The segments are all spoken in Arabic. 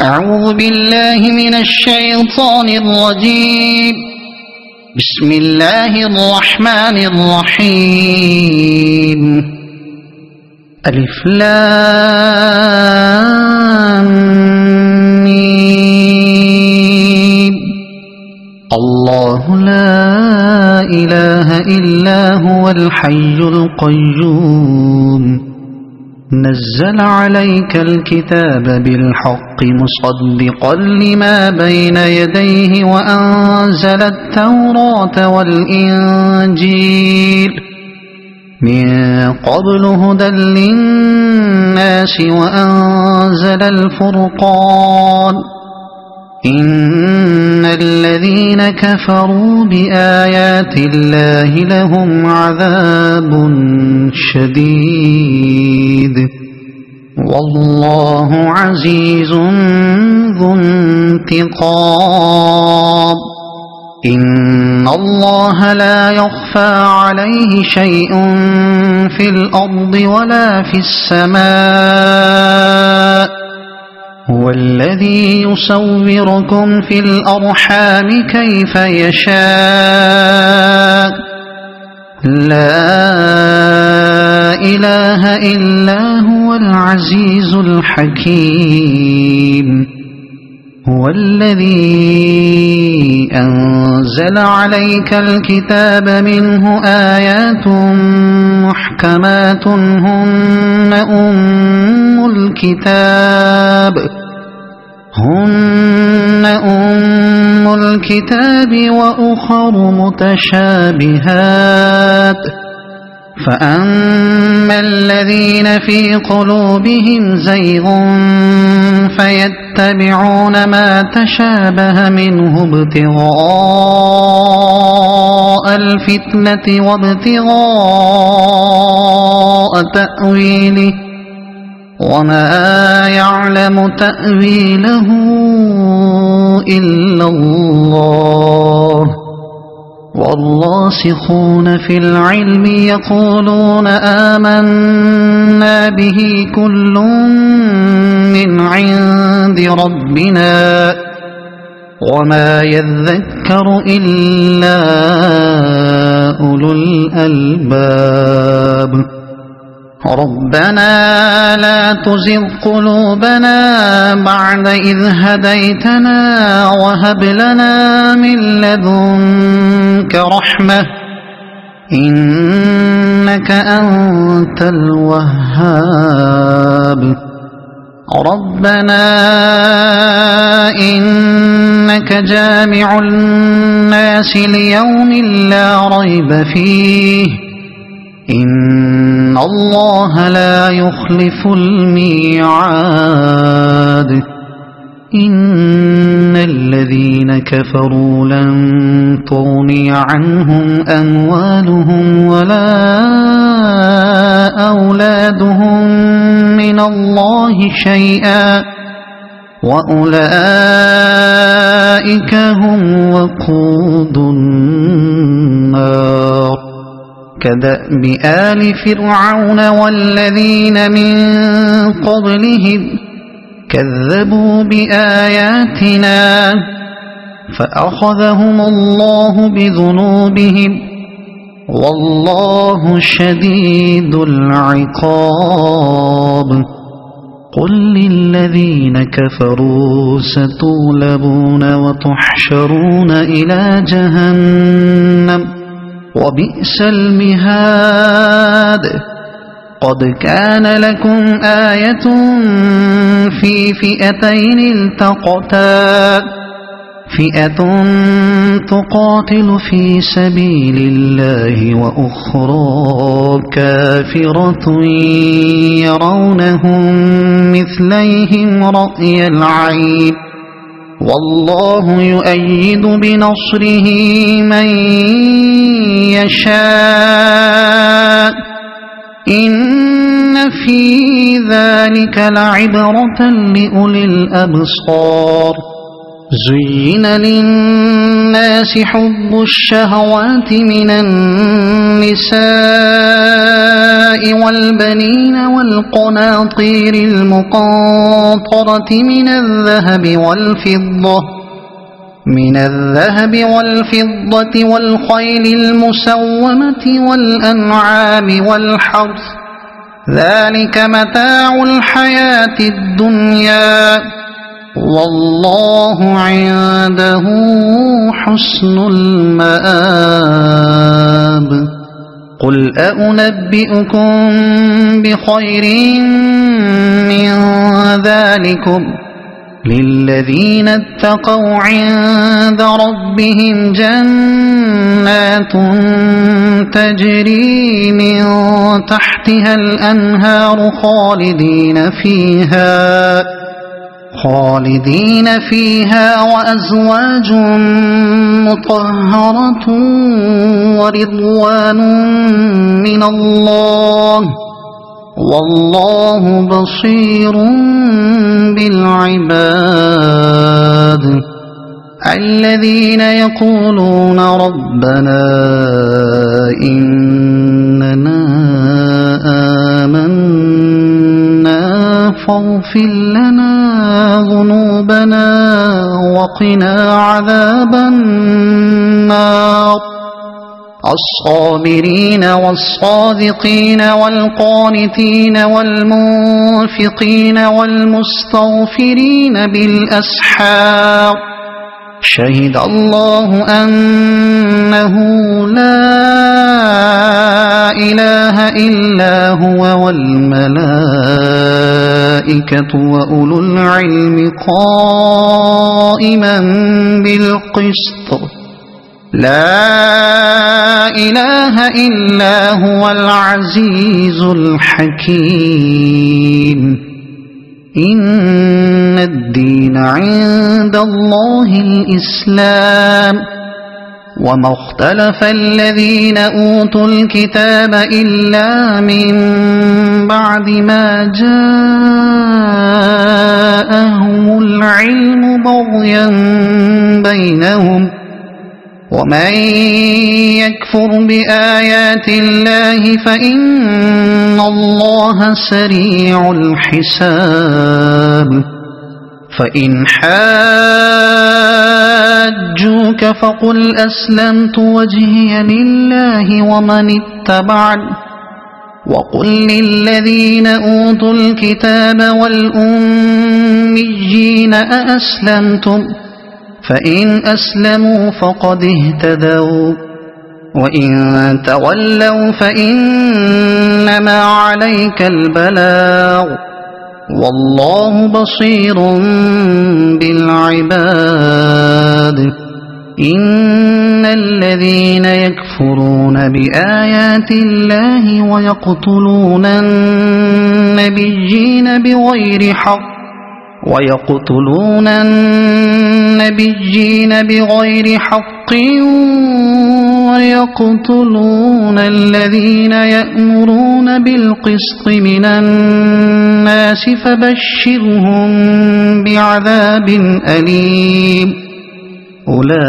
أعوذ بالله من الشيطان الرجيم. بسم الله الرحمن الرحيم. ألف لام ميم. الله لا إله إلا هو الحي القيوم نزل عليك الكتاب بالحق مصدقا لما بين يديه وأنزل التوراة والإنجيل من قبل هدى للناس وأنزل الفرقان إن الذين كفروا بآيات الله لهم عذاب شديد والله عزيز ذو انتقام. إن الله لا يخفى عليه شيء في الأرض ولا في السماء هو الذي يصوركم في الأرحام كيف يشاء لا إله إلا هو العزيز الحكيم. هو الذي أنزل عليك الكتاب منه آيات محكمات هن أم الكتاب وأخر متشابهات فأما الذين في قلوبهم زيغ فيتبعون ما تشابه منه ابتغاء الفتنة وابتغاء تأويله وما يعلم تأويله إلا الله والراسخون في العلم يقولون آمنا به كل من عند ربنا وما يذكر إلا أولو الألباب. ربنا لا تزغ قلوبنا بعد إذ هديتنا وهب لنا من لدنك رحمة إنك أنت الوهاب. ربنا إنك جامع الناس ليوم لا ريب فيه إن الله لا يخلف الميعاد. إن الذين كفروا لن تغني عنهم أموالهم ولا أولادهم من الله شيئا وأولئك هم وقود النار. كدأب آل فرعون والذين من قبلهم كذبوا بآياتنا فأخذهم الله بذنوبهم والله شديد العقاب. قل للذين كفروا ستغلبون وتحشرون إلى جهنم وبئس المهاد. قد كان لكم آية في فئتين التقتا فئة تقاتل في سبيل الله وأخرى كافرة يرونهم مثليهم رأي العين والله يؤيد بنصره من يشاء إن في ذلك لعبرة لأولي الأبصار. زين للناس الناس حب الشهوات من النساء والبنين والقناطير المقنطرة من الذهب والفضة والخيل المسومة والأنعام والحرث ذلك متاع الحياة الدنيا والله عنده حسن المآب قل أنبئكم بخير من ذلكم للذين اتقوا عند ربهم جنات تجري من تحتها الأنهار خالدين فيها وأزواج مطهرة ورضوان من الله والله بصير بالعباد الذين يقولون ربنا إننا آمنا فاغفر لنا ذنوبنا وقنا عذاب النار الصابرين والصادقين والقانتين والمنفقين والمستغفرين بالأسحار شهد الله أنه لا إله إلا هو والملائكة وأولو العلم قائما بالقسط لا إله إلا هو العزيز الحكيم إن الدين عند الله الإسلام وما اختلف الذين أوتوا الكتاب إلا من بعد ما جاءهم العلم بغيا بينهم ومن يكفر بآيات الله فإن الله سريع الحساب فإن حاجوك فقل أسلمت وجهي لله ومن اتبعني وقل للذين أوتوا الكتاب والأميين أأسلمتم فإن أسلموا فقد اهتدوا وإن تولوا فإنما عليك البلاغ والله بصير بالعباد إن الذين يكفرون بآيات الله ويقتلون النبيين بغير حق ويقتلون الذين يأمرون بالقسط من الناس فبشرهم بعذاب أليم أولئك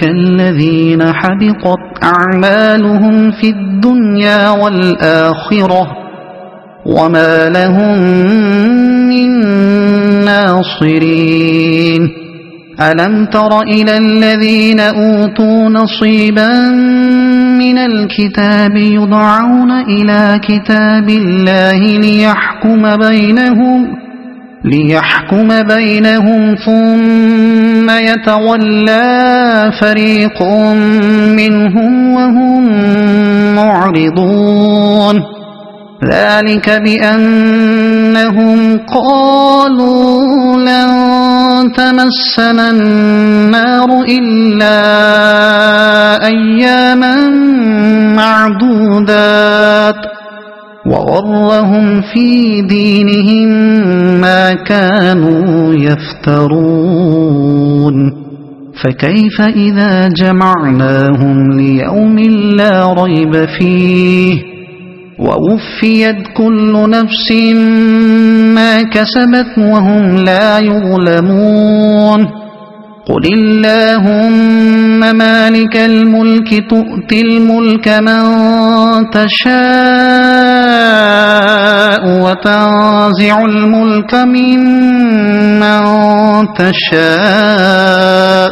الذين حبطت أعمالهم في الدنيا والآخرة وما لهم من ناصرين ألم تر إلى الذين أوتوا نصيبا من الكتاب يدعون إلى كتاب الله ليحكم بينهم ثم يتولى فريق منهم وهم معرضون ذلك بأنهم قالوا لن تمسنا النار إلا أياما معدودات وغرهم في دينهم ما كانوا يفترون فكيف إذا جمعناهم ليوم لا ريب فيه ووفيت كل نفس ما كسبت وهم لا يظلمون قل اللهم مالك الملك تؤتي الملك من تشاء وتنزع الملك ممن تشاء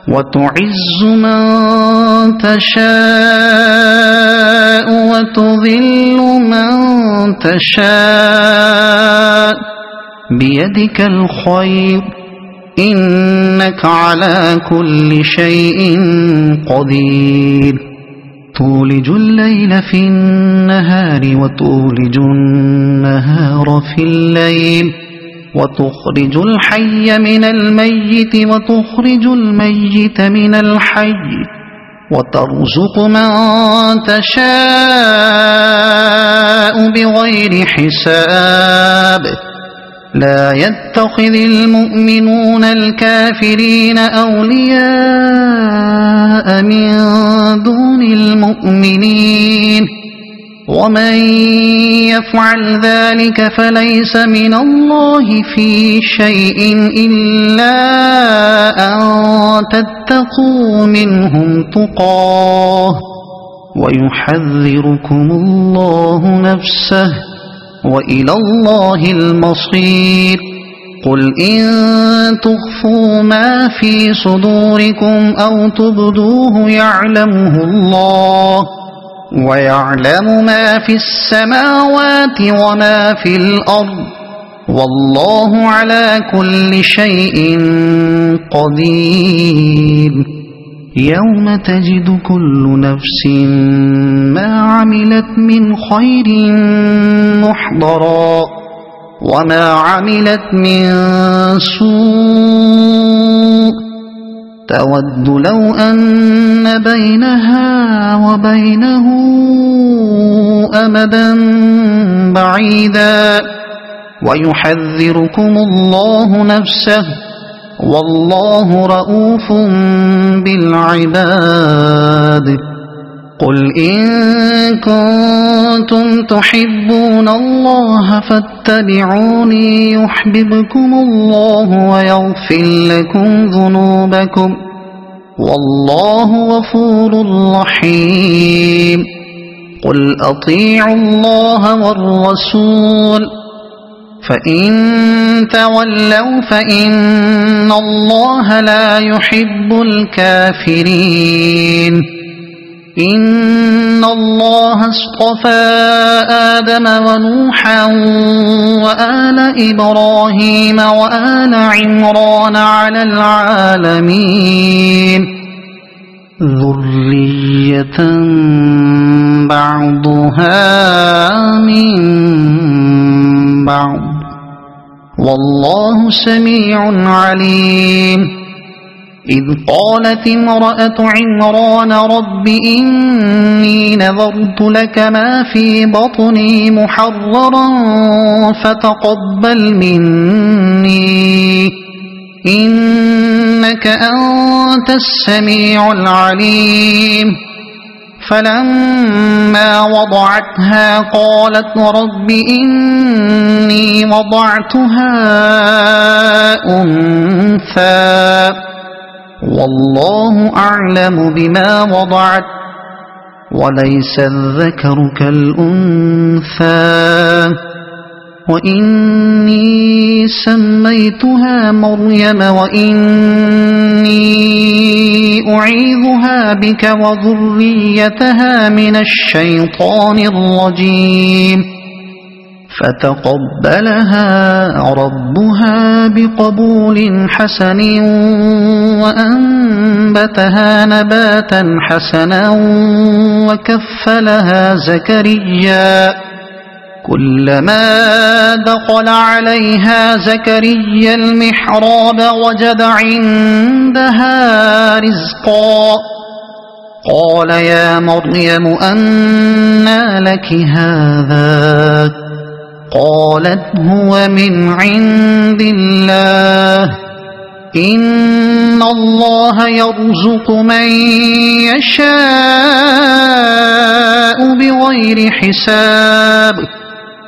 وتعز من تشاء وتذل من تشاء بيدك الخير إنك على كل شيء قدير تولج الليل في النهار وتولج النهار في الليل وتخرج الحي من الميت وتخرج الميت من الحي وترزق من تشاء بغير حساب لا يتخذ المؤمنون الكافرين أولياء من دون المؤمنين ومن يفعل ذلك فليس من الله في شيء إلا أن تتقوا منهم تقاه ويحذركم الله نفسه وإلى الله المصير قل إن تخفوا ما في صدوركم أو تبدوه يعلمه الله ويعلم ما في السماوات وما في الأرض والله على كل شيء قدير يوم تجد كل نفس ما عملت من خير محضرا وما عملت من سوء تود لو أن بينها وبينه أمدا بعيدا ويحذركم الله نفسه والله رؤوف بالعباد قل إن كنتم تحبون الله فاتبعوني يحببكم الله ويغفر لكم ذنوبكم والله غفور رحيم قل أطيعوا الله والرسول فإن تولوا فإن الله لا يحب الكافرين إن الله اصطفى آدم ونوحا وآل إبراهيم وآل عمران على العالمين ذرية بعضها من بعض والله سميع عليم إذ قالت امرأة عمران رب إني نذرت لك ما في بطني محررا فتقبل مني إنك أنت السميع العليم فلما وضعتها قالت رب إني وضعتها أنثى والله أعلم بما وضعت وليس الذكر كالأنثى وإني سميتها مريم وإني أعيذها بك وذريتها من الشيطان الرجيم فتقبلها ربها بقبول حسن وأنبتها نباتا حسنا وكفلها زكريا كلما دخل عليها زكريا المحراب وجد عندها رزقا قال يا مريم أنى لك هذا قالت هو من عند الله إن الله يرزق من يشاء بغير حساب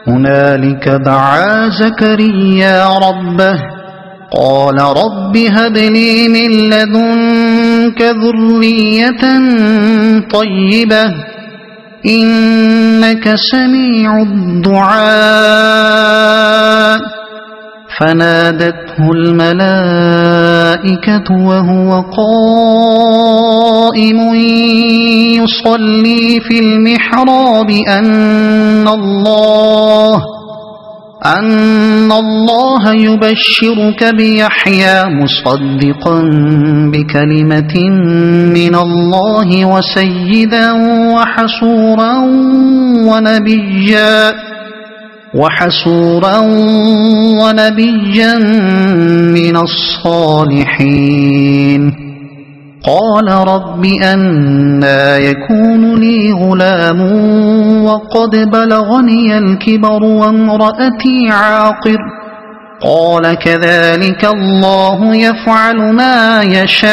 هنالك دعا زكريا ربه قال رب هب لي من لدنك ذرية طيبة إنك سميع الدعاء فنادته الملائكة وهو قائم يصلي في المحراب أن الله يبشرك بيحيى مصدقا بكلمة من الله وسيدا وحسورا ونبيا من الصالحين قال رب أنى يكون لي غلام وقد بلغني الكبر وامرأتي عاقر قال كذلك الله يفعل ما يشاء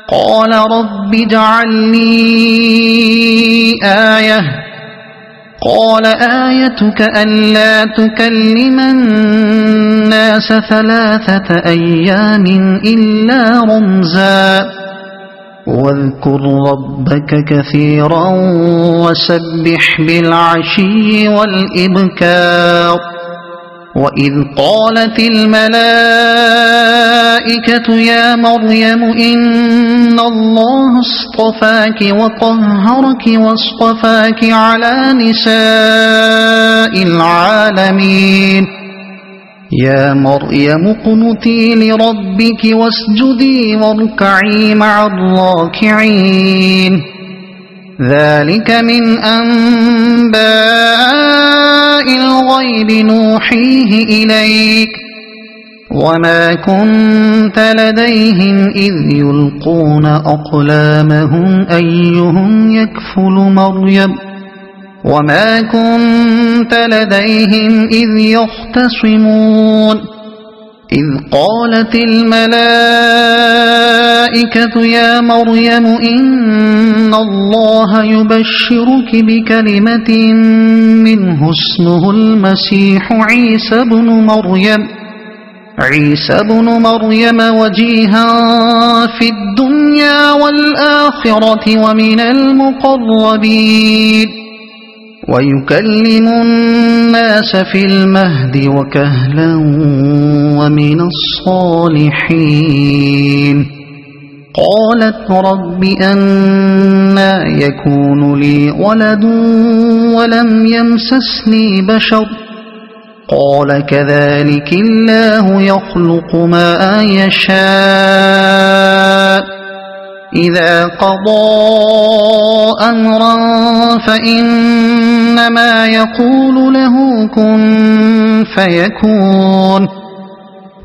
قال رب اجعل لي آية قال آيتك ألا تكلم الناس 3 أيام إلا رمزا واذكر ربك كثيرا وسبح بالعشي والإبكار وإذ قالت الملائكة يا مريم إن الله اصطفاك وطهرك واصطفاك على نساء العالمين يا مريم اقنتي لربك واسجدي واركعي مع الراكعين ذلك من أنباء الغيب نوحيه إليك وما كنت لديهم إذ يلقون أقلامهم أيهم يكفل مريم وما كنت لديهم إذ يختصمون إذ قالت الملائكة يا مريم إن الله يبشرك بكلمة منه اسمه المسيح عيسى بن مريم وجيها في الدنيا والآخرة ومن المقربين ويكلم الناس في المهد وكهلا ومن الصالحين قالت رب أنى يكون لي ولد ولم يمسسني بشر قال كذلك الله يخلق ما يشاء إذا قضى أمرا فإنما يقول له كن فيكون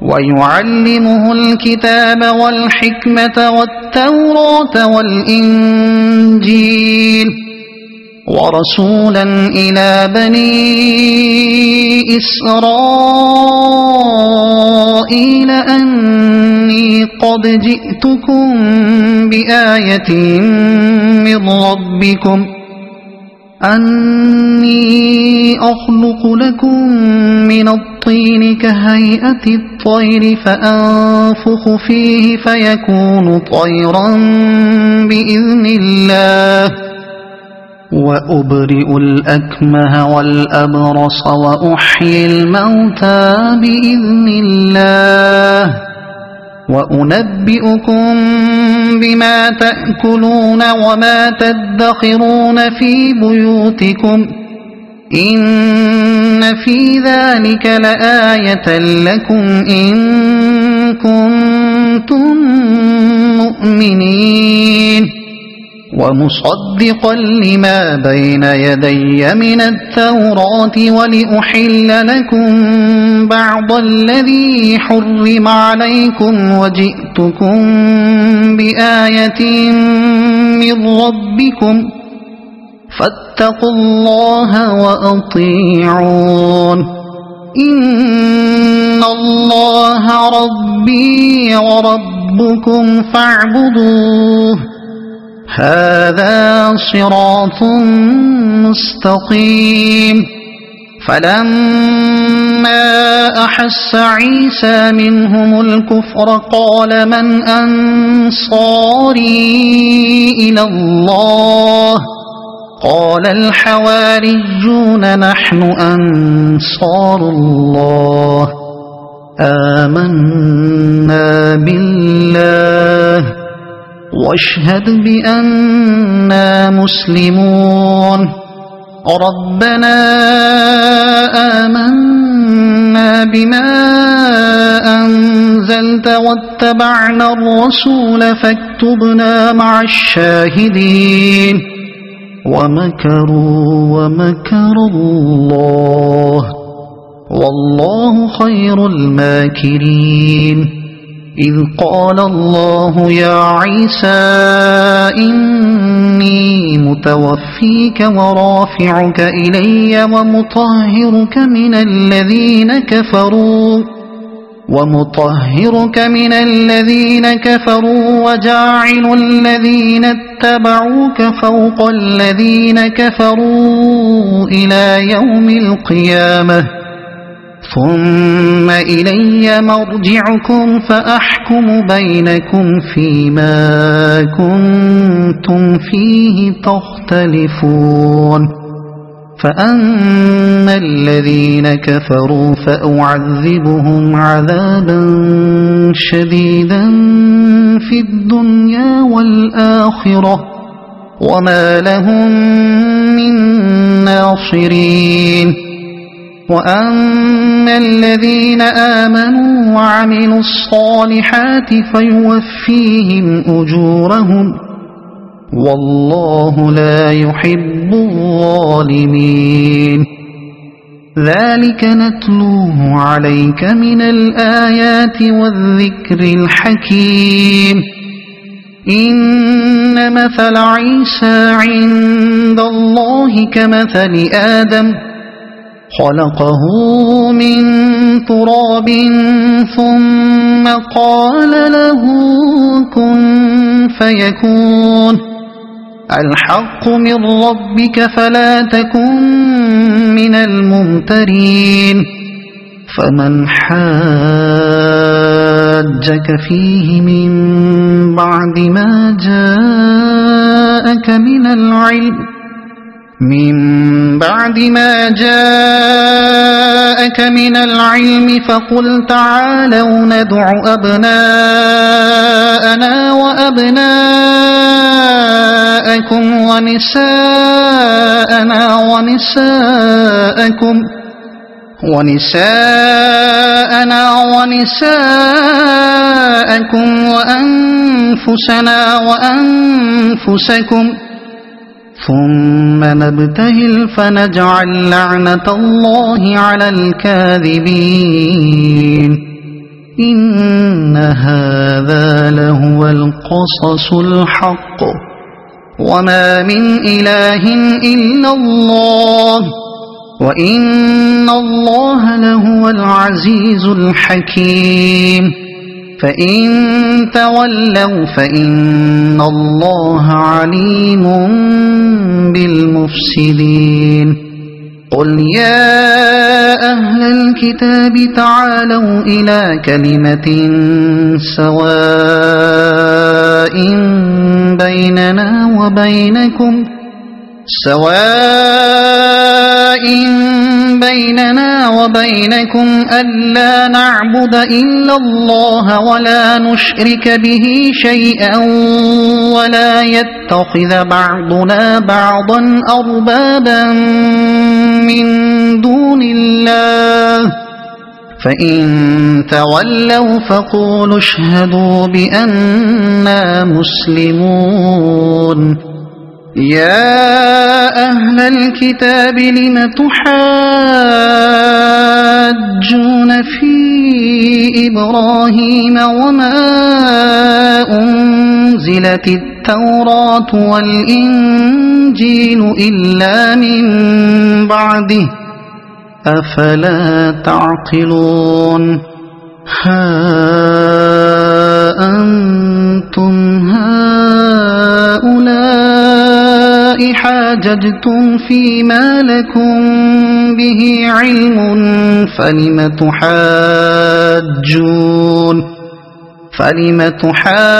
ويعلمه الكتاب والحكمة والتوراة والإنجيل ورسولا إلى بني إسرائيل أني قد جئتكم بآية من ربكم أني أخلق لكم من الطين كهيئة الطير فأنفخ فيه فيكون طيرا بإذن الله وأبرئ الأكمه والأبرص وأحيي الموتى بإذن الله وأنبئكم بما تأكلون وما تدخرون في بيوتكم إن في ذلك لآية لكم إن كنتم مؤمنين ومصدقا لما بين يدي من التوراة ولأحل لكم بعض الذي حرم عليكم وجئتكم بآية من ربكم فاتقوا الله وأطيعون إن الله ربي وربكم فاعبدوه هذا صراط مستقيم فلما أحس عيسى منهم الكفر قال من أنصاري إلى الله قال الحواريون نحن أنصار الله آمنا بالله واشهد بأننا مسلمون ربنا آمنا بما أنزلت واتبعنا الرسول فاكتبنا مع الشاهدين ومكروا ومكر الله والله خير الماكرين إذ قال الله يا عيسى إني متوفيك ورافعك إلي ومطهرك من الذين كفروا وجاعل الذين اتبعوك فوق الذين كفروا إلى يوم القيامة ثم إلي مرجعكم فأحكم بينكم فيما كنتم فيه تختلفون فأما الذين كفروا فأعذبهم عذابا شديدا في الدنيا والآخرة وما لهم من ناصرين وأما الذين آمنوا وعملوا الصالحات فيوفيهم أجورهم والله لا يحب الظالمين ذلك نتلوه عليك من الآيات والذكر الحكيم إن مثل عيسى عند الله كمثل آدم خلقه من تراب ثم قال له كن فيكون الحق من ربك فلا تكن من الممترين فمن حاجك فيه من بعد ما جاءك من العلم فقل تعالوا ندع أبناءنا وأبناءكم ونساءنا ونساءكم وأنفسنا وأنفسكم ثم نبتهل فنجعل لعنة الله على الكاذبين إن هذا لهو القصص الحق وما من إله إلا الله وإن الله لهو العزيز الحكيم فإن تولوا فإن الله عليم بالمفسدين قل يا أهل الكتاب تعالوا إلى كلمة سواء بيننا وبينكم ألا نعبد إلا الله ولا نشرك به شيئا ولا يتخذ بعضنا بعضا أربابا من دون الله فإن تولوا فقولوا اشهدوا بأننا مسلمون يا أهل الكتاب لم تحاجون في إبراهيم وما أنزلت التوراة والإنجيل إلا من بعده أفلا تعقلون ها أنتم هؤلاء حاججتم فيما لكم به علم فلم تحاجون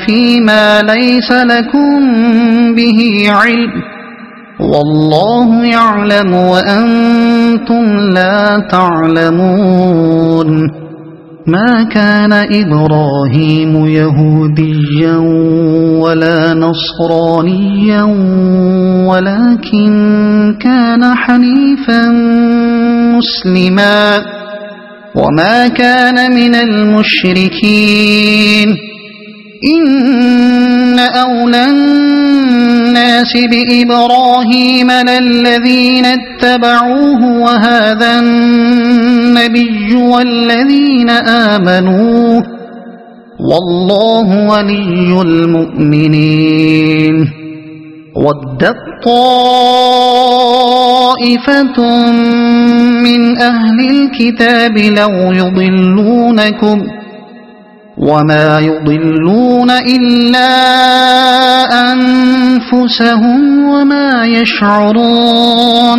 فيما ليس لكم به علم والله يعلم وأنتم لا تعلمون ما كان إبراهيم يهوديا ولا نصرانيا ولكن كان حنيفا مسلما وما كان من المشركين إن أولى الناس بإبراهيم للذين اتبعوه وهذا النبي والذين آمنوا والله ولي المؤمنين ودت طائفة من أهل الكتاب لو يضلونكم وما يضلون إلا أنفسهم وما يشعرون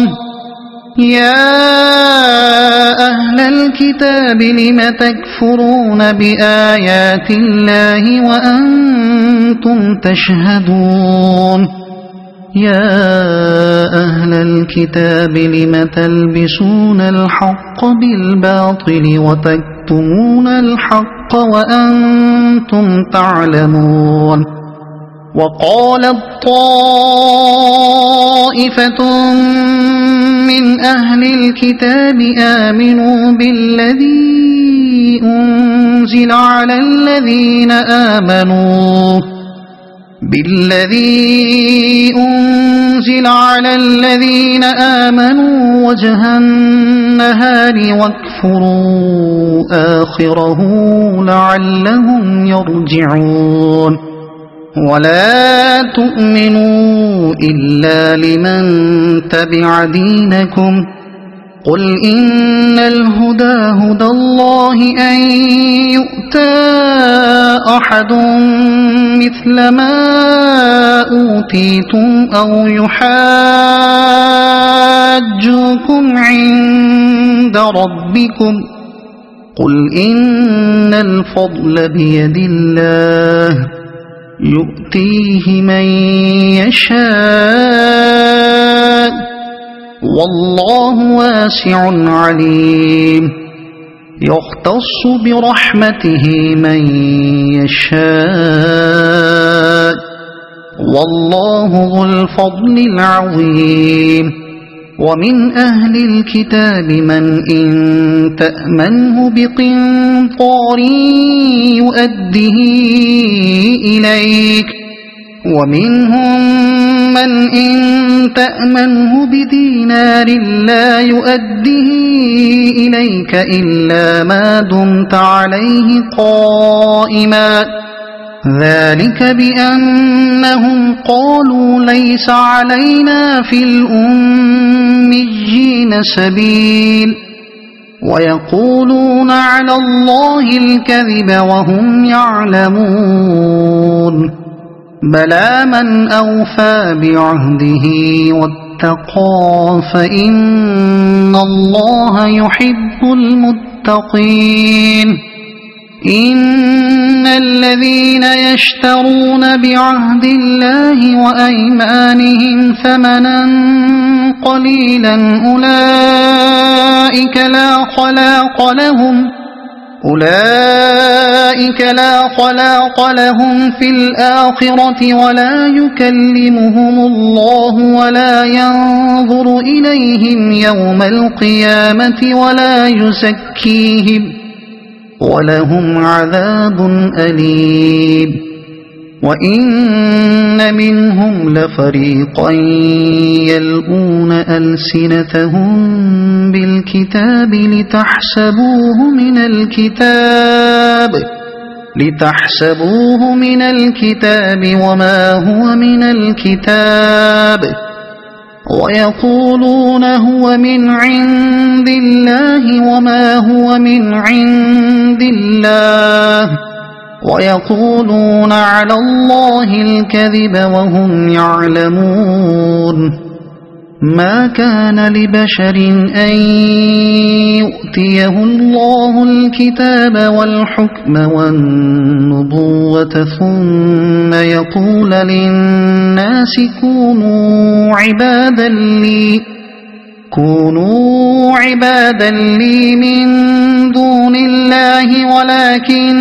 يا أهل الكتاب لم تكفرون بآيات الله وأنتم تشهدون يا أهل الكتاب لم تلبسون الحق بالباطل وتكتمون الحق وأنتم تعلمون وقالت طائفة من أهل الكتاب آمنوا بالذي أنزل على الذين آمنوا وجه النهار واكفروا آخره لعلهم يرجعون ولا تؤمنوا إلا لمن تبع دينكم قل إن الهدى هدى الله أن يؤتى أحد مثل ما أوتيتم أو يحاجوكم عند ربكم قل إن الفضل بيد الله يؤتيه من يشاء والله واسع عليم يختص برحمته من يشاء والله ذو الفضل العظيم ومن أهل الكتاب من إن تأمنه بقنطار يؤده إليك ومنهم من إن تأمنه بدينار لا يؤده إليك إلا ما دمت عليه قائما ذلك بأنهم قالوا ليس علينا في الأميين سبيل ويقولون على الله الكذب وهم يعلمون بلى من أوفى بعهده واتقى فإن الله يحب المتقين إن الذين يشترون بعهد الله وأيمانهم ثمنا قليلا أولئك لا خلاق لهم في الآخرة ولا يكلمهم الله ولا ينظر إليهم يوم القيامة ولا يزكيهم ولهم عذاب أليم وإن منهم لفريقا يلؤون ألسنتهم بالكتاب لتحسبوه من الكتاب وما هو من الكتاب ويقولون هو من عند الله وما هو من عند الله ويقولون على الله الكذب وهم يعلمون ما كان لبشر أن يؤتيه الله الكتاب والحكم والنبوة ثم يقول للناس كونوا عبادا لي من دون الله ولكن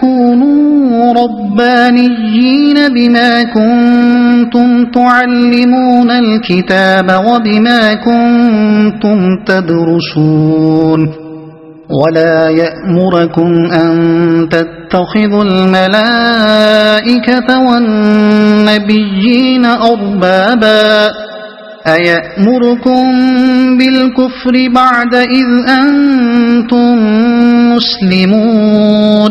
كونوا ربانيين بما كنتم تعلمون الكتاب وبما كنتم تدرسون ولا يأمركم أن تتخذوا الملائكة والنبيين أربابا أيأمركم بالكفر بعد إذ أنتم مسلمون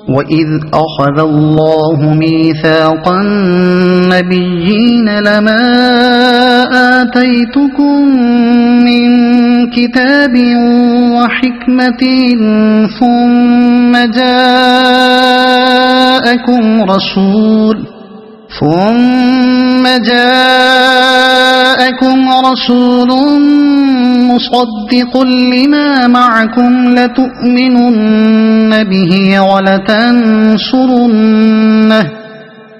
وإذ أخذ الله ميثاق النبيين لما آتيتكم من كتاب وحكمة ثم جاءكم رسول مصدق لما معكم لتؤمنن به ولتنصرنه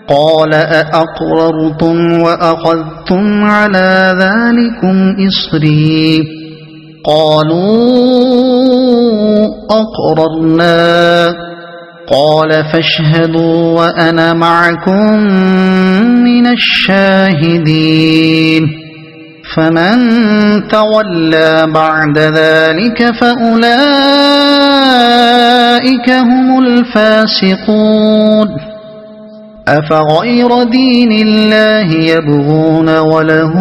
قال أأقررتم وأخذتم على ذلكم إصري قالوا أقررنا قال فاشهدوا وأنا معكم من الشاهدين فمن تولى بعد ذلك فأولئك هم الفاسقون أفغير دين الله يبغون وله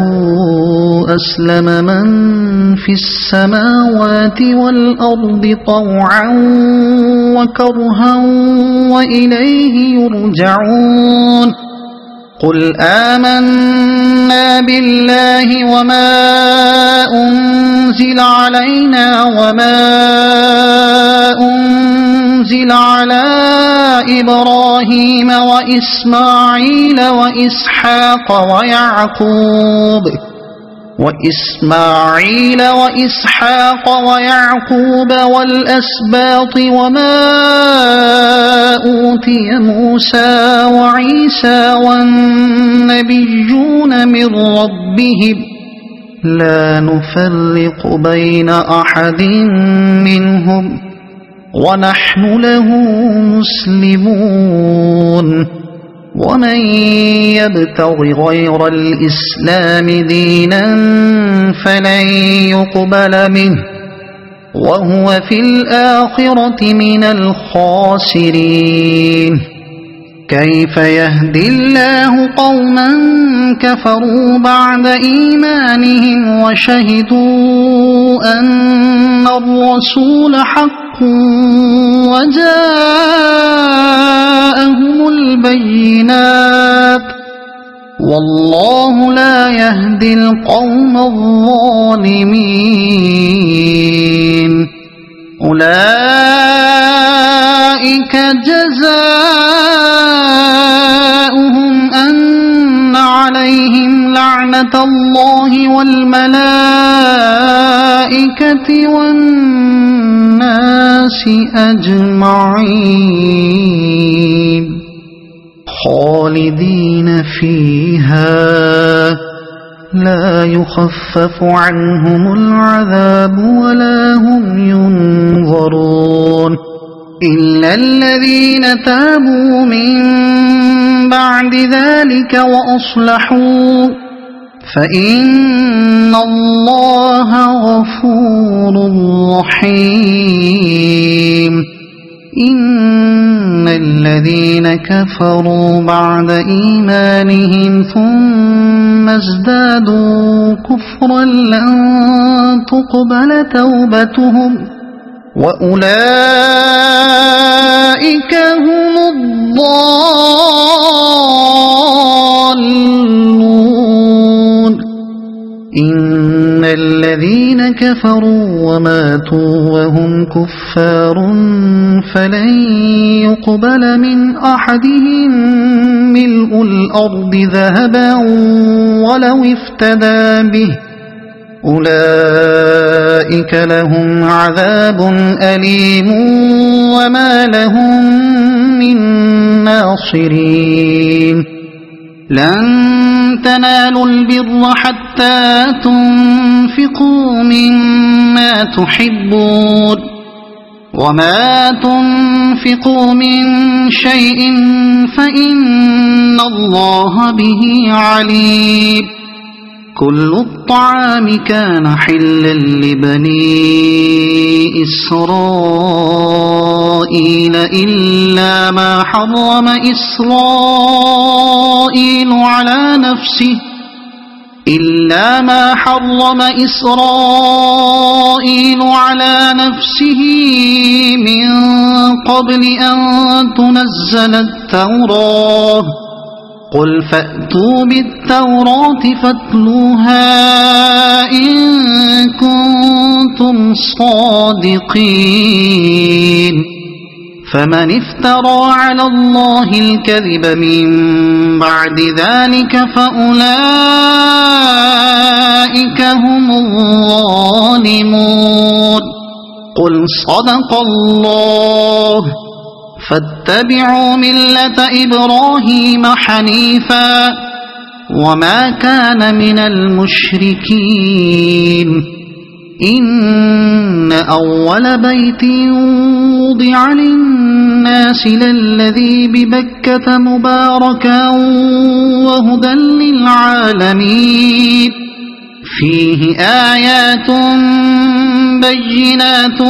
أسلم من في السماوات والأرض طوعا وكرها وإليه يرجعون قل آمنا بالله وما أنزل علينا وما أنزل على إبراهيم وإسماعيل وإسحاق ويعقوب والأسباط وما أوتي موسى وعيسى والنبيون من ربهم لا نفرق بين أحد منهم ونحن له مسلمون ومن يبتغ غير الإسلام دينا فلن يقبل منه وهو في الآخرة من الخاسرين كيف يهدي الله قوما كفروا بعد إيمانهم وشهدوا أن الرسول حق وجاءهم البينات والله لا يهدي القوم الظالمين أولئك جزاؤهم أن عليهم لعنة الله والملائكة والناس أجمعين خالدين فيها لا يخفف عنهم العذاب ولا هم ينظرون إلا الذين تابوا من بعد ذلك وأصلحوا فإن الله غفور رحيم إن الذين كفروا بعد إيمانهم ثم ازدادوا كفرا لن تقبل توبتهم وأولئك هم الضالون إن الذين كفروا وماتوا وهم كفار فلن يقبل من أحدهم ملء الأرض ذهبا ولو افتدى به أولئك لهم عذاب أليم وما لهم من ناصرين لن تنالوا البر حتى تنفقوا مما تحبون وما تنفقوا من شيء فإن الله به عليم كل الطعام كان حلا لبني إسرائيل إلا ما حرم إسرائيل على نفسه من قبل أن تنزل التوراة قل فأتوا بالتوراة فاتلوها إن كنتم صادقين فمن افترى على الله الكذب من بعد ذلك فأولئك هم الظالمون قل صدق الله فاتبعوا ملة إبراهيم حنيفا وما كان من المشركين إن أول بيت وضع للناس للذي ببكة مباركا وهدى للعالمين فيه آيات بينات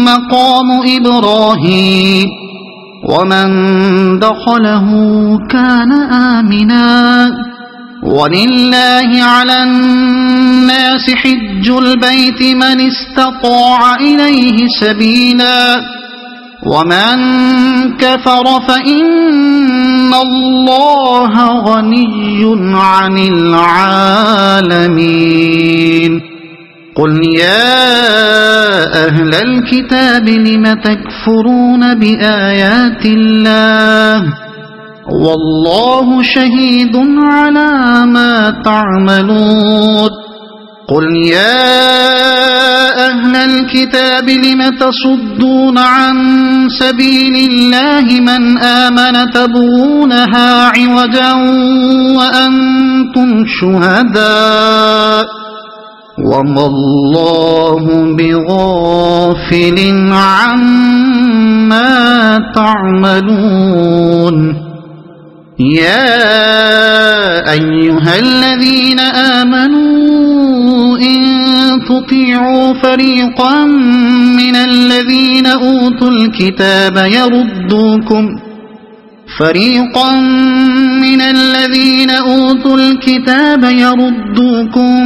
مقام إبراهيم ومن دخله كان آمنا ولله على الناس حج البيت من استطاع إليه سبيلا ومن كفر فإن الله غني عن العالمين قل يا أهل الكتاب لم تكفرون بآيات الله والله شهيد على ما تعملون قل يا أهل الكتاب لم تصدون عن سبيل الله من آمن تبغونها عوجا وأنتم شهداء وما الله بغافل عما تعملون يا أيها الذين آمنوا إن تطيعوا فريقا من الذين أوتوا الكتاب يردوكم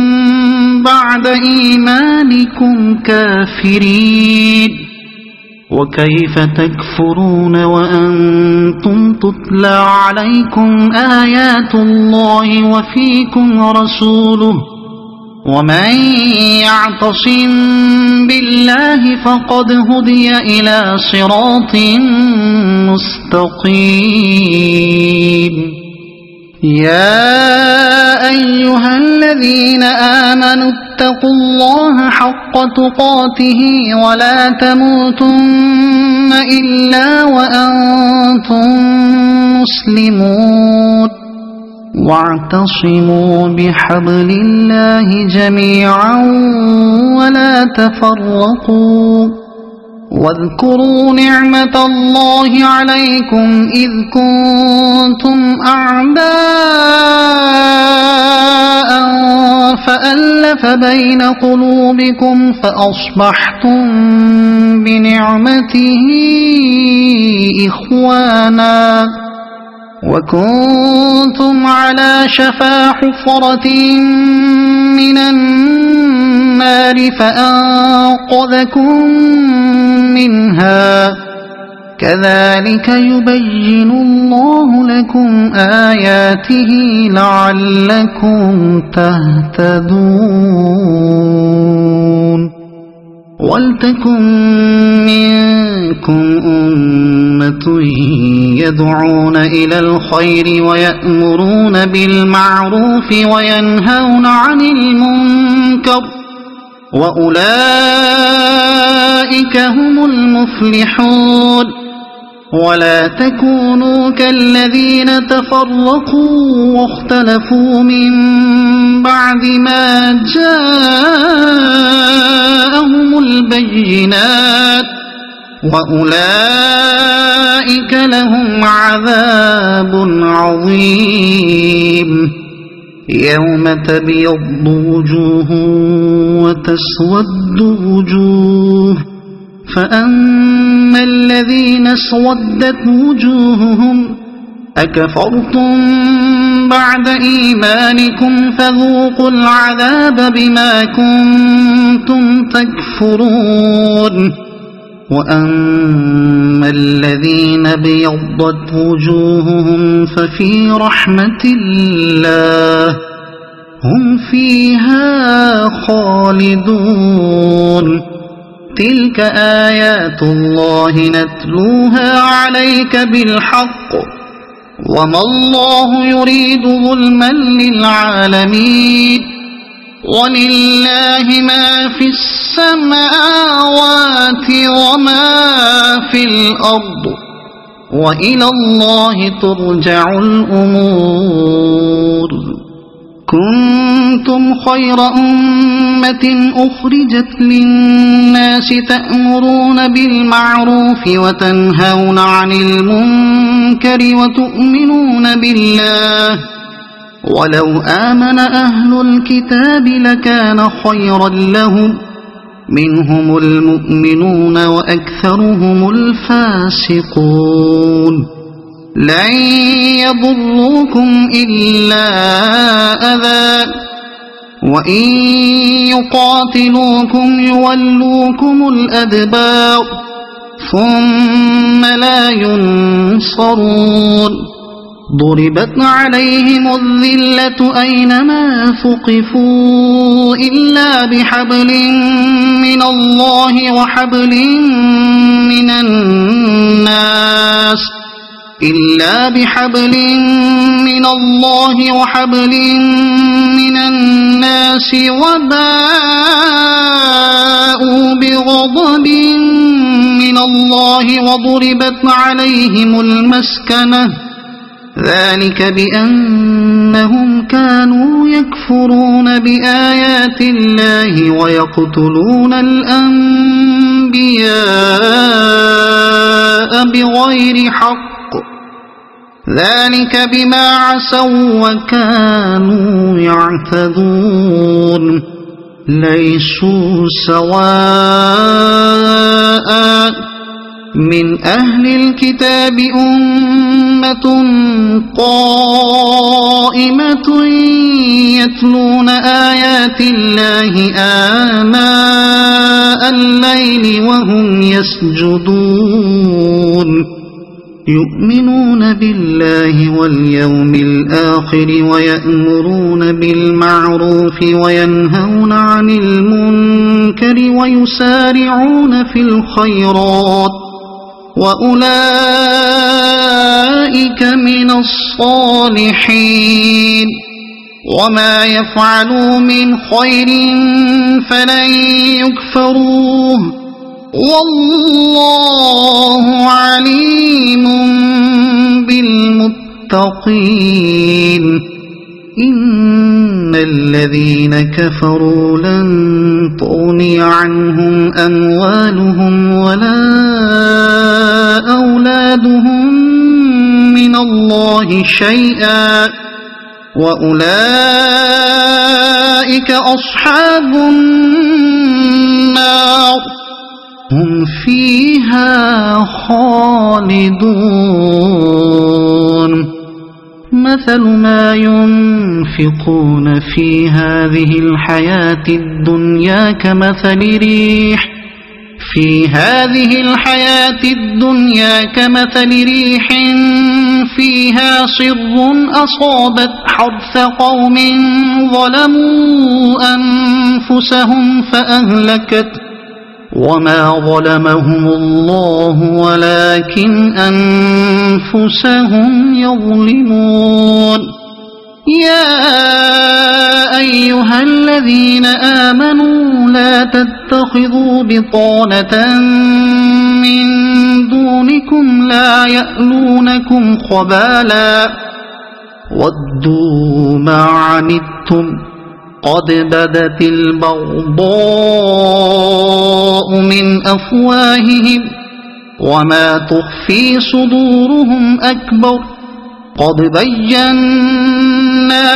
بعد إيمانكم كافرين وكيف تكفرون وأنتم تتلى عليكم آيات الله وفيكم رسوله ومن يعتصم بالله فقد هدي إلى صراط مستقيم يا أيها الذين آمنوا اتقوا الله حق تقاته ولا تموتن إلا وأنتم مسلمون واعتصموا بحبل الله جميعا ولا تفرقوا واذكروا نعمة الله عليكم إذ كنتم أعداء فألف بين قلوبكم فأصبحتم بنعمته إخوانا وكنتم على شفا حفرة من النار فأنقذكم منها كذلك يبين الله لكم آياته لعلكم تهتدون ولتكن منكم أمة يدعون إلى الخير ويأمرون بالمعروف وينهون عن المنكر وأولئك هم المفلحون ولا تكونوا كالذين تفرقوا واختلفوا من بعد ما جاءهم البينات وأولئك لهم عذاب عظيم يوم تبيض وجوه وتسود وجوه فأما الذين اسودت وجوههم أكفرتم بعد إيمانكم فذوقوا العذاب بما كنتم تكفرون وأما الذين ابيضت وجوههم ففي رحمة الله هم فيها خالدون تلك آيات الله نتلوها عليك بالحق وما الله يريد ظلما للعالمين ولله ما في السماوات وما في الأرض وإلى الله ترجع الأمور كنتم خير أمة أخرجت للناس تأمرون بالمعروف وتنهون عن المنكر وتؤمنون بالله ولو آمن أهل الكتاب لكان خيرا لهم منهم المؤمنون وأكثرهم الفاسقون لن يضروكم إلا أذى وإن يقاتلوكم يولوكم الأدبار ثم لا ينصرون ضربت عليهم الذلة أينما ثقفوا إلا بحبل من الله وحبل من الناس وباءوا بغضب من الله وضربت عليهم المسكنة ذلك بأنهم كانوا يكفرون بآيات الله ويقتلون الأنبياء بغير حق ذلك بما عصوا وكانوا يعتدون ليسوا سواء من أهل الكتاب أمة قائمة يتلون آيات الله آناء الليل وهم يسجدون يؤمنون بالله واليوم الآخر ويأمرون بالمعروف وينهون عن المنكر ويسارعون في الخيرات وأولئك من الصالحين وما يفعلوا من خير فلن يكفروه والله عليم بالمتقين إن الذين كفروا لن تغني عنهم أموالهم ولا أولادهم من الله شيئا وأولئك أصحاب النار هم فيها خالدون مثل ما ينفقون في هذه الحياة الدنيا كمثل ريح في هذه الحياة الدنيا كمثل ريح فيها صر أصابت حرث قوم ظلموا أنفسهم فأهلكت وما ظلمهم الله ولكن أنفسهم يظلمون يا أيها الذين آمنوا لا تتخذوا بطانة من دونكم لا يألونكم خبالا ودوا ما عنتم قد بدت البغضاء من أفواههم وما تخفي صدورهم أكبر قد بينا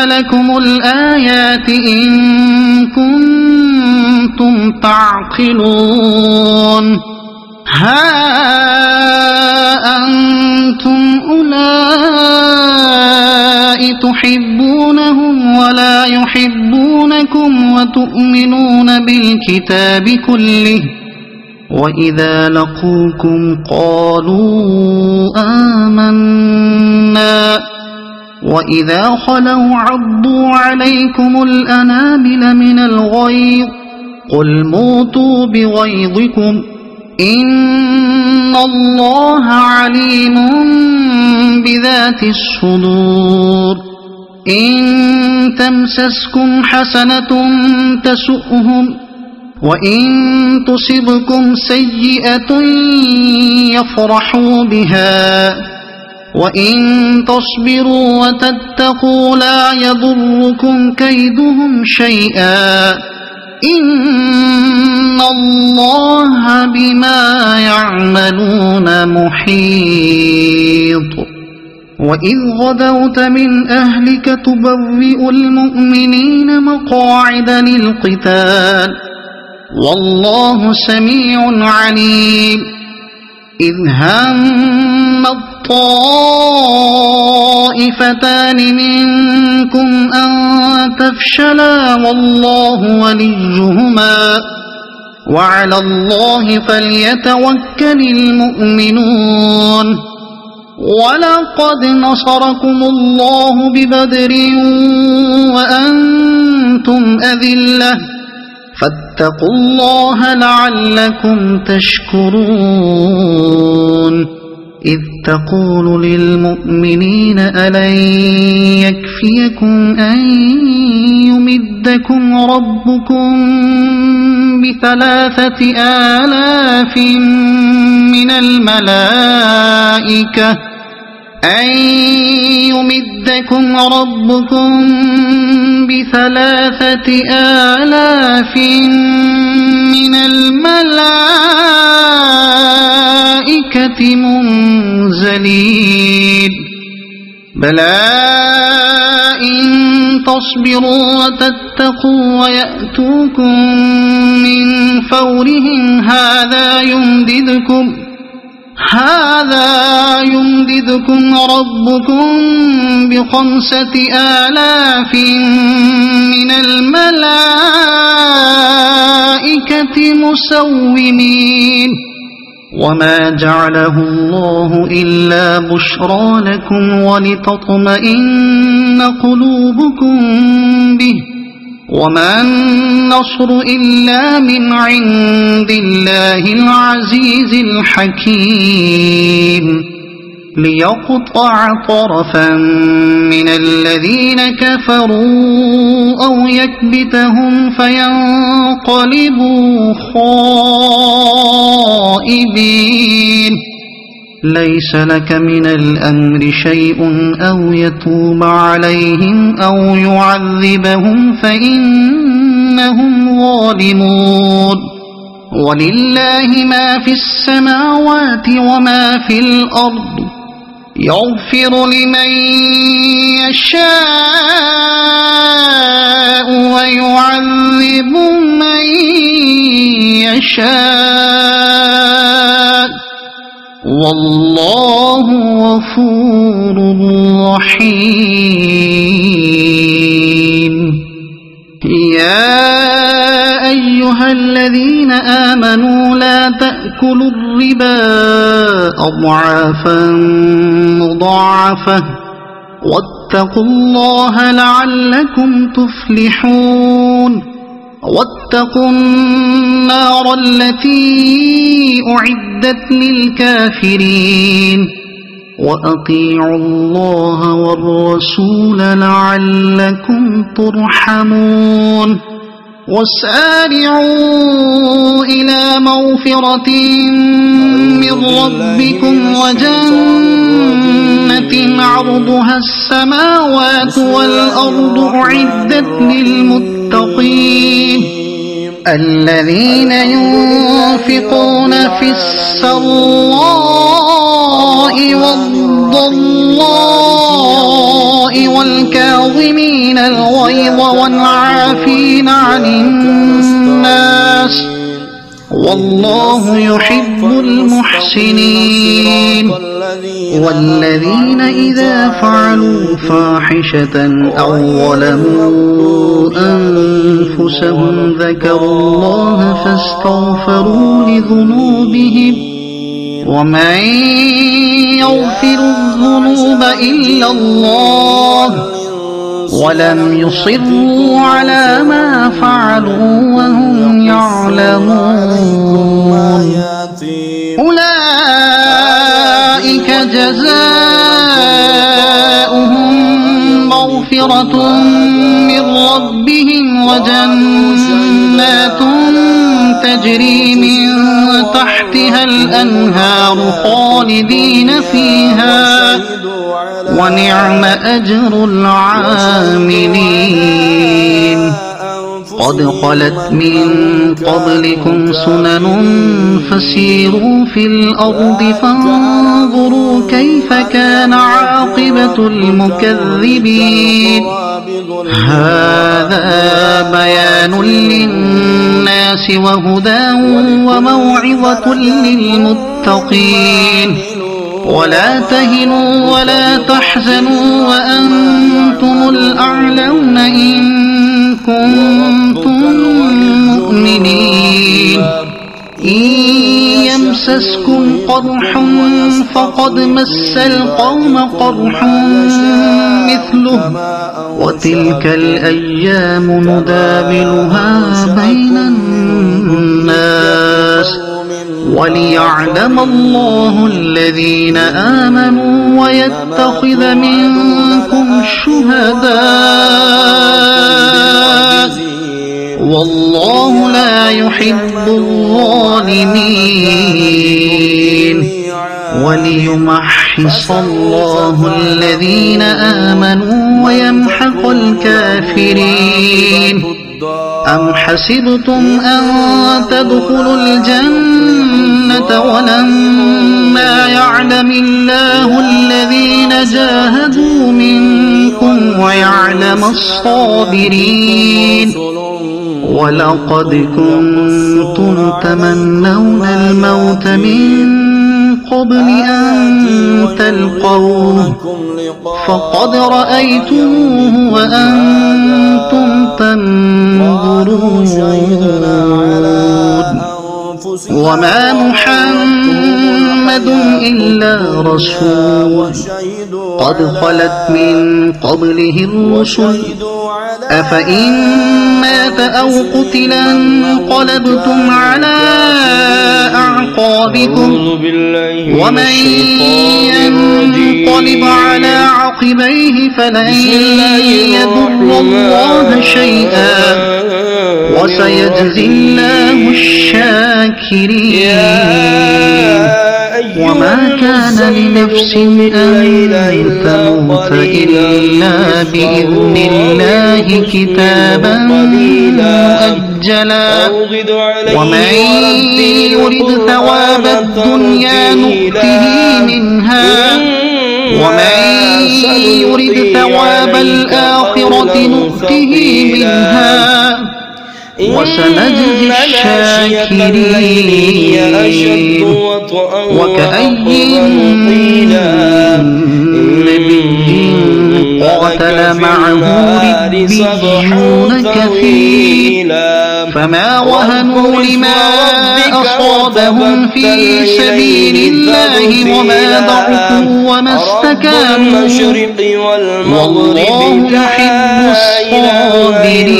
لكم الآيات إن كنتم تعقلون ها أنتم أولئك تحبونهم ولا يحبونكم وتؤمنون بالكتاب كله وإذا لقوكم قالوا آمنا وإذا خلوا عضوا عليكم الأنامل من الغيظ قل موتوا بغيظكم إن الله عليم بذات الصدور إن تمسسكم حسنة تسؤهم وإن تصبكم سيئة يفرحوا بها وإن تصبروا وتتقوا لا يضركم كيدهم شيئا إن الله بما يعملون محيط وإذ غدوت من أهلك تبوئ المؤمنين مقاعد للقتال والله سميع عليم إذ هم الطائفتان منكم أن تفشلا والله وليهما وعلى الله فليتوكل المؤمنون ولقد نصركم الله ببدر وأنتم أذلة فاتقوا الله لعلكم تشكرون إذ تقول للمؤمنين ألن يكفيكم أن يمدكم ربكم ب3,000 من الملائكة أن يمدكم ربكم ب3,000 من الملائكة منزلين بلى إن تصبروا وتتقوا ويأتوكم من فورهم هذا يمددكم ربكم ب5,000 من الملائكة مسومين وما جعله الله إلا بشرى لكم ولتطمئن قلوبكم به وما النصر إلا من عند الله العزيز الحكيم ليقطع طرفا من الذين كفروا أو يكبتهم فينقلبوا خائبين ليس لك من الأمر شيء أو يتوب عليهم أو يعذبهم فإنهم ظالمون ولله ما في السماوات وما في الأرض يغفر لمن يشاء ويعذب من يشاء والله غفور رحيم يا أيها الذين آمنوا لا تأكلوا الربا أضعافا مضاعفة واتقوا الله لعلكم تفلحون واتقوا النار التي أعدت للكافرين وأطيعوا الله والرسول لعلكم ترحمون وسارعوا إلى مغفرة من ربكم وجنة عرضها السماوات والأرض أعدت للمتقين الذين ينفقون في السراء والضراء والكاظمين الغيظ والعافين عن الناس والله يحب المحسنين والذين إذا فعلوا فاحشة أو ظلموا أنفسهم ذكروا الله فاستغفروا لذنوبهم ومن يغفر الذنوب إلا الله ولم يصروا على ما فعلوا وهم يعلمون أولئك جزاؤهم مغفرة من ربهم وجنات تجري من تحتها الأنهار خالدين فيها ونعم أجر العاملين قد خلت من قبلكم سنن فسيروا في الأرض فانظروا كيف كان عاقبة المكذبين هذا بيان للناس وهدى وموعظة للمتقين ولا تهنوا ولا تحزنوا وأنتم الأعلون إن كنتم مؤمنين إن يمسسكم قرح فقد مس القوم قرح مثله وتلك الأيام نداولها بين الناس وليعلم الله الذين آمنوا ويتخذ منكم شهداء والله لا يحب الظالمين وليمحص الله الذين آمنوا ويمحق الكافرين أم حسبتم أن تدخلوا الجنة ولما يعلم الله الذين جاهدوا منكم ويعلم الصابرين ولقد كنتم تمنون الموت من قبل أن تلقوه فقد رأيتموه وأنتم تنظرون وما محمد إلا رسول قد خلت من قبله الرسل أفإن مات أو قتلا انقلبتم على أعقابكم ومن ينقلب على عقبيه فلن يضر الله شيئا وسيجزي الله الشاكرين وما كان لنفس أن تموت إلا بإذن الله كتابا مؤجلا ومن يرد ثواب الدنيا نؤته منها ومن يرد ثواب الآخرة نؤته منها وسنجزي الشاكرين وكأي من نبي قاتل معه ربيون كثير فما وهنوا لما أصابهم في سبيل الله وما ضعفوا وما استكانوا والله يحب الصابرين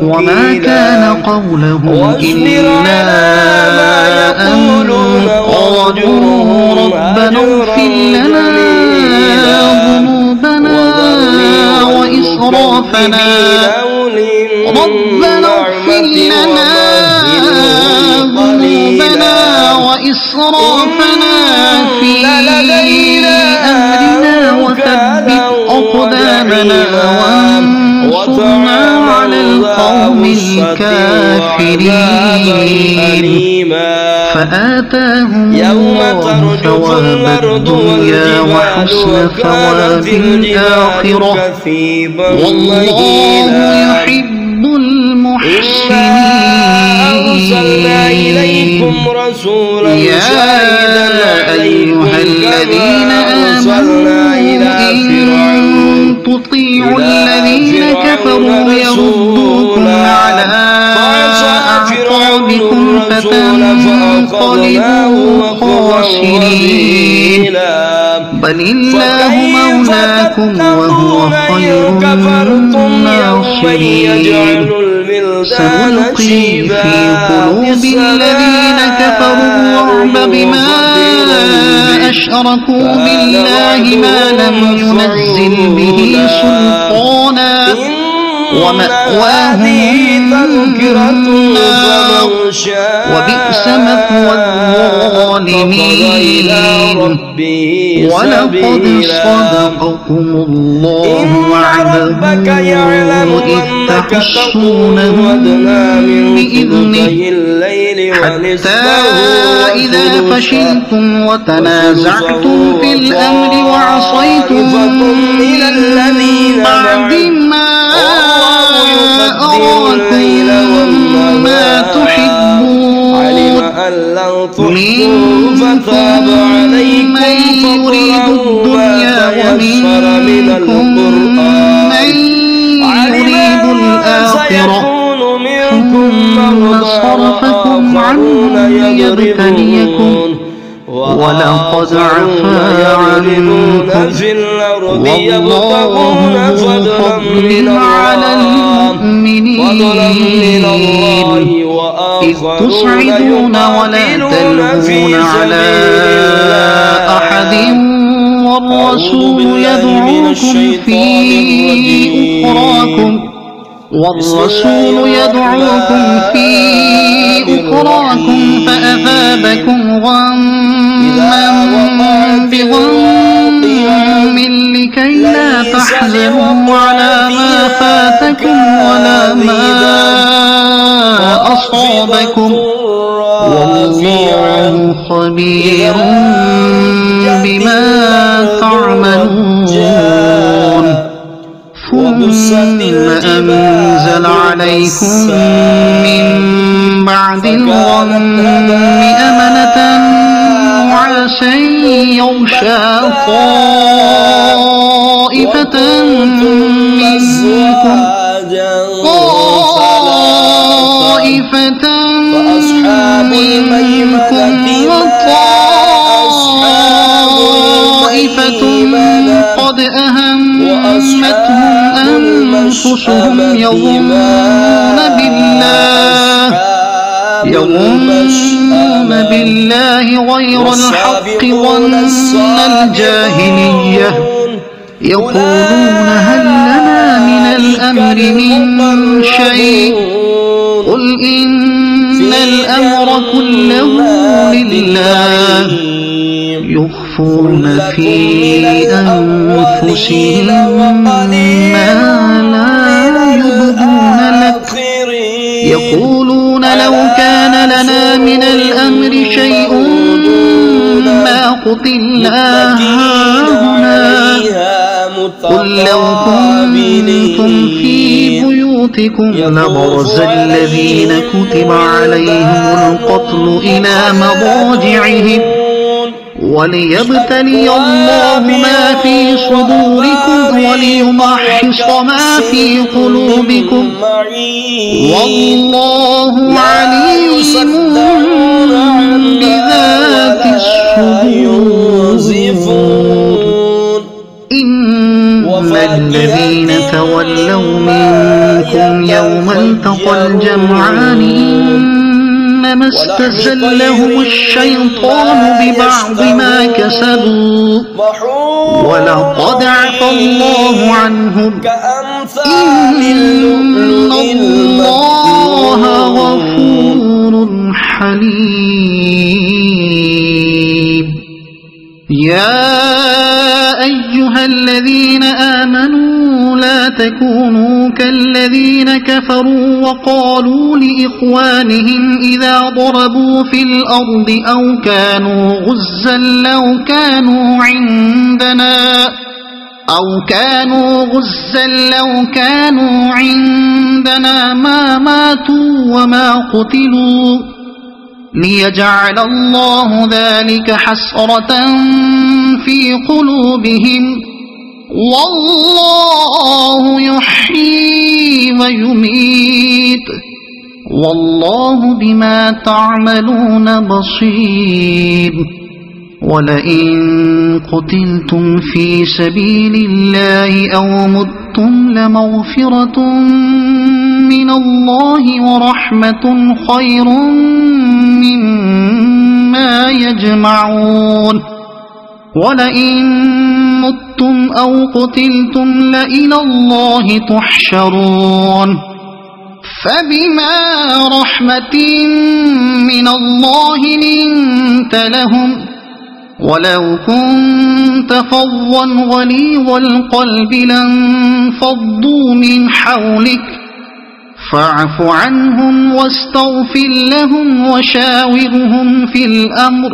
وما كان قولهم إلا أن قالوا ربنا اغفر لنا ذنوبنا وإسرافنا ربنا اغفر لنا ذنوبنا وإسرافنا في أمرنا وثبت أقدامنا وانصرنا على القوم الكافرين فآتاهم الله ثواب الدنيا وحسن ثواب الآخرة والله يحب المحسنين يا أيها الذين آمنوا إن تطيعوا الذين كفروا يردوكم على أعقابكم فتنقلبوا خاسرين بل الله مولاكم وهو خير الناصرين سنلقي في قلوب الذين كفروا الرعب بما أشركوا بالله ما لم ينزل به سلطانا ومأواهم النار وبئس مثوى الظالمين ولقد صدقكم الله وعده إذ تحسونهم بإذنه حتى إذا فشلتم وتنازعتم في الأمر وعصيتم من بعد ما أراكم ما تحبون منكم من يريد الدنيا ومنكم من يريد الآخرة ثم صرفكم عنهم ليبتليكم ولقد عفا عنكم والله ذو فضل على المؤمنين إذ تصعدون ولا تلوون على أحد والرسول يدعوكم في أخراكم فأثابكم غما بغم لكي لا تحزنوا على ما فاتكم ولا ما أصابكم والله خبير بما تعملون ثم أنزل عليكم من بعد الغم أمنة نعاسا يغشى طائفة منكم وطائفة قد أهمتهم أنفسهم يظنون بالله غير الحق ظن الجاهلية يقولون هل لنا من الأمر من شيء قل إن الأمر كله لله يخفون في أنفسهم ما لا يبدون لك يقولون لو كان لنا من الأمر شيء ما قتلنا هاهنا قل لو كنتم في بيوتكم لبرز الذين كتب عليهم القتل إلى مضاجعهم وليبتلي الله ما في صدوركم وليمحص ما في قلوبكم والله عليم بذات الصدور. إن الذين تولوا منكم يوم التقى الجمعان إنما استزلهم الشيطان ببعض ما كسبوا ولقد عفى الله عنهم إن الله غفور حليم. يا أيها الذين آمنوا لا تكونوا كالذين كفروا وقالوا لإخوانهم إذا ضربوا في الأرض أو كانوا غزا لو كانوا عندنا ما ماتوا وما قتلوا ليجعل الله ذلك حسرة في قلوبهم والله يحيي ويميت والله بما تعملون بصير. ولئن قتلتم في سبيل الله أو متم لمغفرة من الله ورحمة خير مما يجمعون. ولئن متم أو قتلتم لإلى الله تحشرون. فبما رحمة من الله لنت لهم ولو كنت فظا غليظ القلب لانفضوا من حولك فاعف عنهم واستغفر لهم وشاورهم في الأمر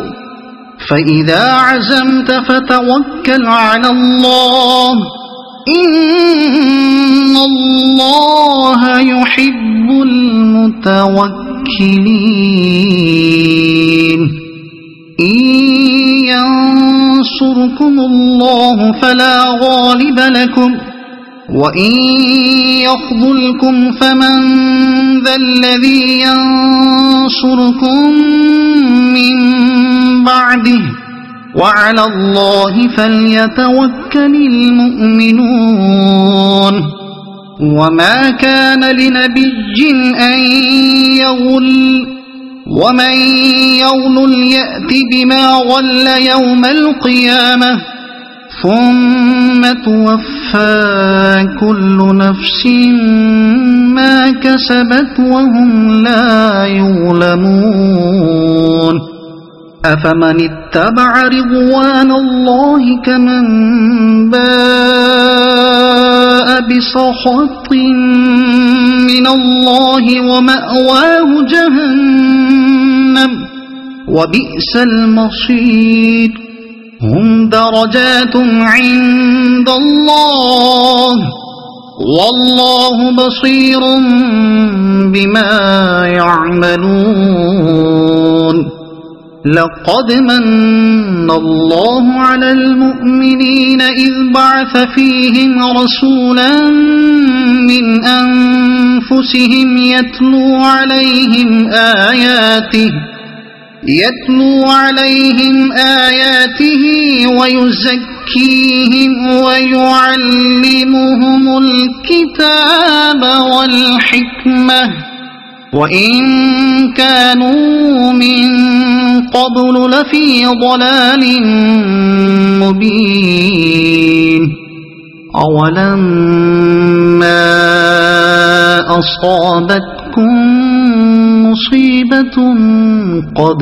فإذا عزمت فتوكل على الله إن الله يحب المتوكلين. إن ينصركم الله فلا غالب لكم وإن يخذلكم فمن ذا الذي ينصركم من بعده وعلى الله فليتوكل المؤمنون. وما كان لنبي أن يغل ومن يغل يأت بما غل يوم القيامة ثم توفى كل نفس ما كسبت وهم لا يظلمون. أفمن اتبع رضوان الله كمن باء بسخط من الله ومأواه جهنم وبئس المصير. هم درجات عند الله والله بصير بما يعملون. لقد من الله على المؤمنين إذ بعث فيهم رسولا من أنفسهم يتلو عليهم آياته ويزكيهم ويعلمهم الكتاب والحكمة وإن كانوا من قبل لفي ضلال مبين. أولما أصابتكم مصيبة قد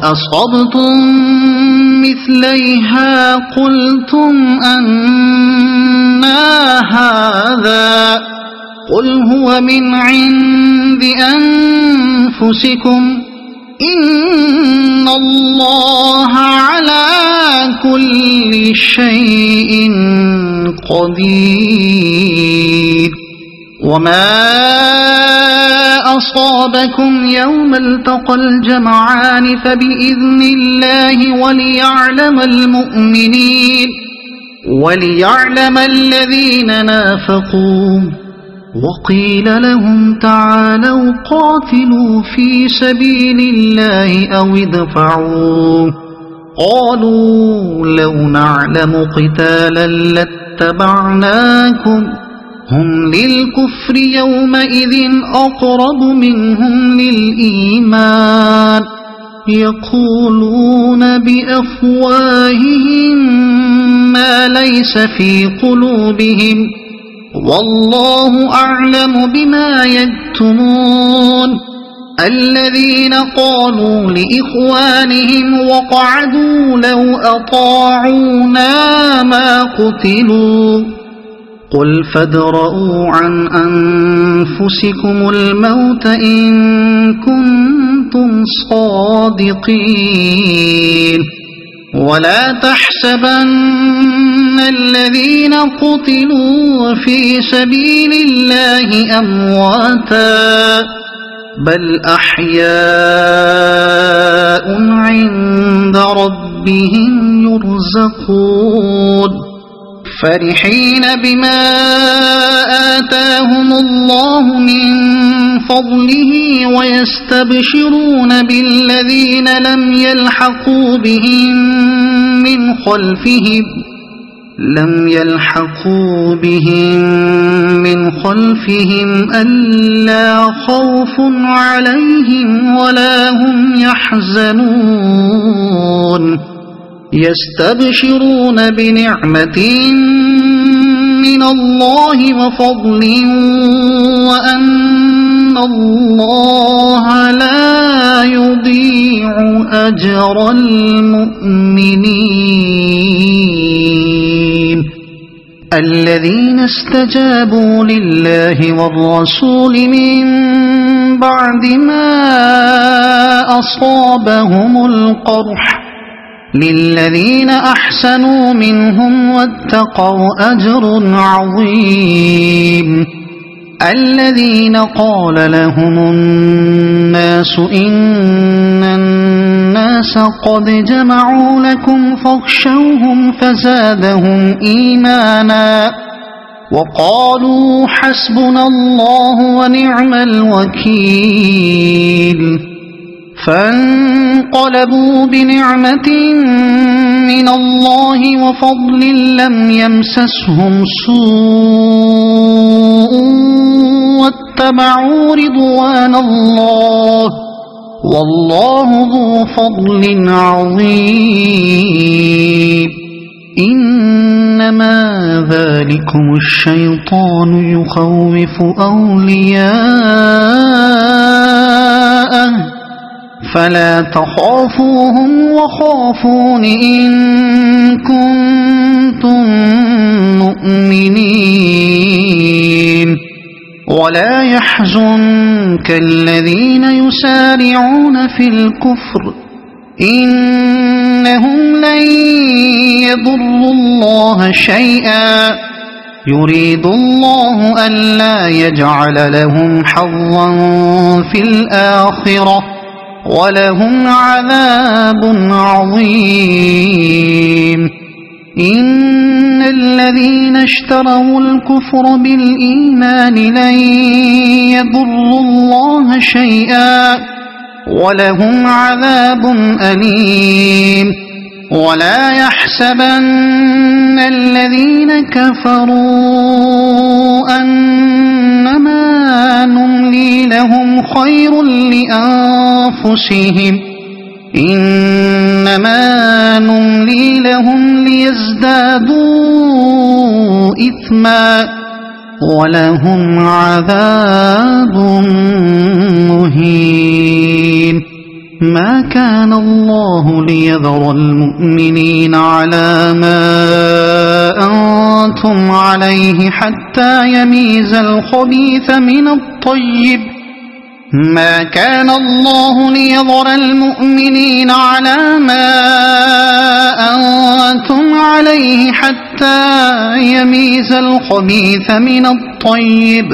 أصبتم مثليها قلتم أنى هذا قل هو من عند أنفسكم إن الله على كل شيء قدير. وما أصابكم يوم التقى الجمعان فبإذن الله وليعلم الذين نافقوا. وقيل لهم تعالوا قاتلوا في سبيل الله أو ادفعوا. قالوا لو نعلم قتالا لاتبعناكم هم للكفر يومئذ أقرب منهم للإيمان يقولون بأفواههم ما ليس في قلوبهم والله أعلم بما يكتمون. الذين قالوا لإخوانهم وقعدوا لو أطاعونا ما قتلوا قل فادرءوا عن أنفسكم الموت إن كنتم صادقين. ولا تحسبن الذين قتلوا في سبيل الله أمواتا بل أحياء عند ربهم يرزقون فرحين بما آتاهم الله من فضله ويستبشرون بالذين لم يلحقوا بهم من خلفهم ألا خوف عليهم ولا هم يحزنون يستبشرون بنعمة من الله وفضل وأن الله لا يضيع أجر المؤمنين. الذين استجابوا لله والرسول من بعد ما أصابهم القرح للذين أحسنوا منهم واتقوا أجر عظيم. الذين قال لهم الناس إن الناس قد جمعوا لكم فاخشوهم فزادهم إيمانا وقالوا حسبنا الله ونعم الوكيل. فانقلبوا بنعمة من الله وفضل لم يمسسهم سوء واتبعوا رضوان الله والله ذو فضل عظيم. إنما ذلكم الشيطان يخوف أولياءه فلا تخافوهم وخافون إن كنتم مؤمنين. ولا يحزنك الذين يسارعون في الكفر إنهم لن يضروا الله شيئا يريد الله ألا يجعل لهم حظا في الآخرة ولهم عذاب عظيم. إن الذين اشتروا الكفر بالإيمان لن يضروا الله شيئا ولهم عذاب أليم. ولا يحسبن الذين كفروا أنما نملي لهم خير لأنفسهم إنما نملي لهم ليزدادوا إثما ولهم عذاب مهين. ما كان الله ليذر المؤمنين على ما أنتم عليه حتى يميز الخبيث من الطيب. ما كان الله ليذر المؤمنين على ما أنتم عليه حتى يميز الخبيث من الطيب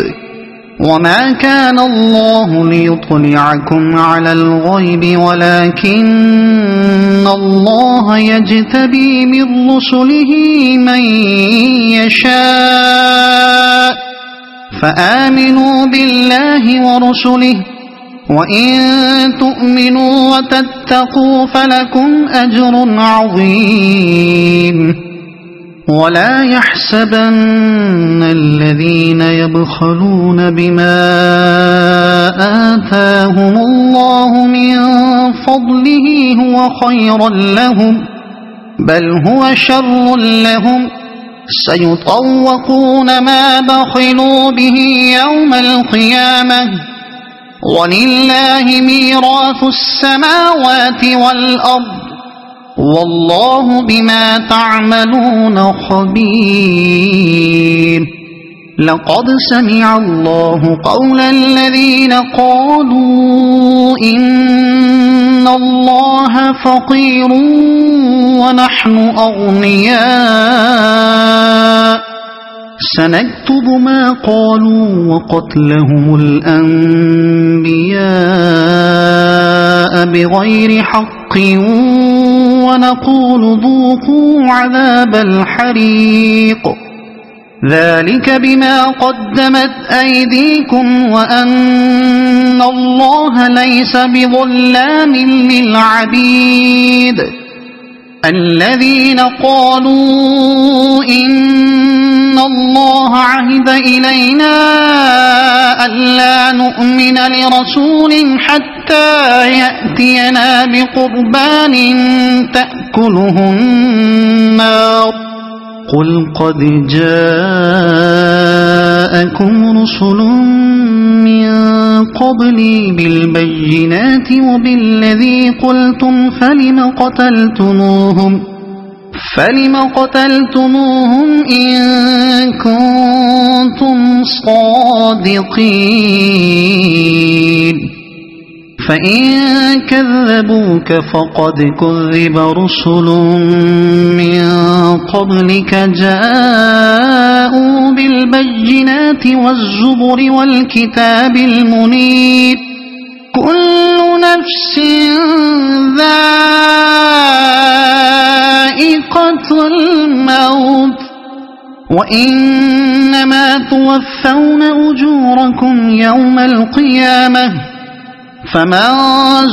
وما كان الله ليطلعكم على الغيب ولكن الله يجتبي من رسله من يشاء فآمنوا بالله ورسله وإن تؤمنوا وتتقوا فلكم أجر عظيم ولا يحسبن الذين يبخلون بما آتاهم الله من فضله هو خيرا لهم بل هو شر لهم سيطوقون ما بخلوا به يوم القيامة ولله ميراث السماوات والأرض والله بما تعملون خبير لقد سمع الله قول الذين قالوا إن الله فقير ونحن أغنياء سنكتب ما قالوا وقتلهم الأنبياء بغير حق ونقول ذوقوا عذاب الحريق ذلك بما قدمت أيديكم وأن الله ليس بظلام للعبيد الذين قالوا إن الله عهد إلينا ألا نؤمن لرسول حتى يأتينا بقربان تأكله النار قل قد جاءكم رسل من قبلي بالبينات وبالذي قلتم فلم قتلتموهم إن كنتم صادقين فإن كذبوك فقد كذب رسل من قبلك جاءوا بالبينات والزبر والكتاب المنير كل نفس ذائقة الموت وإنما توفون أجوركم يوم القيامة فمن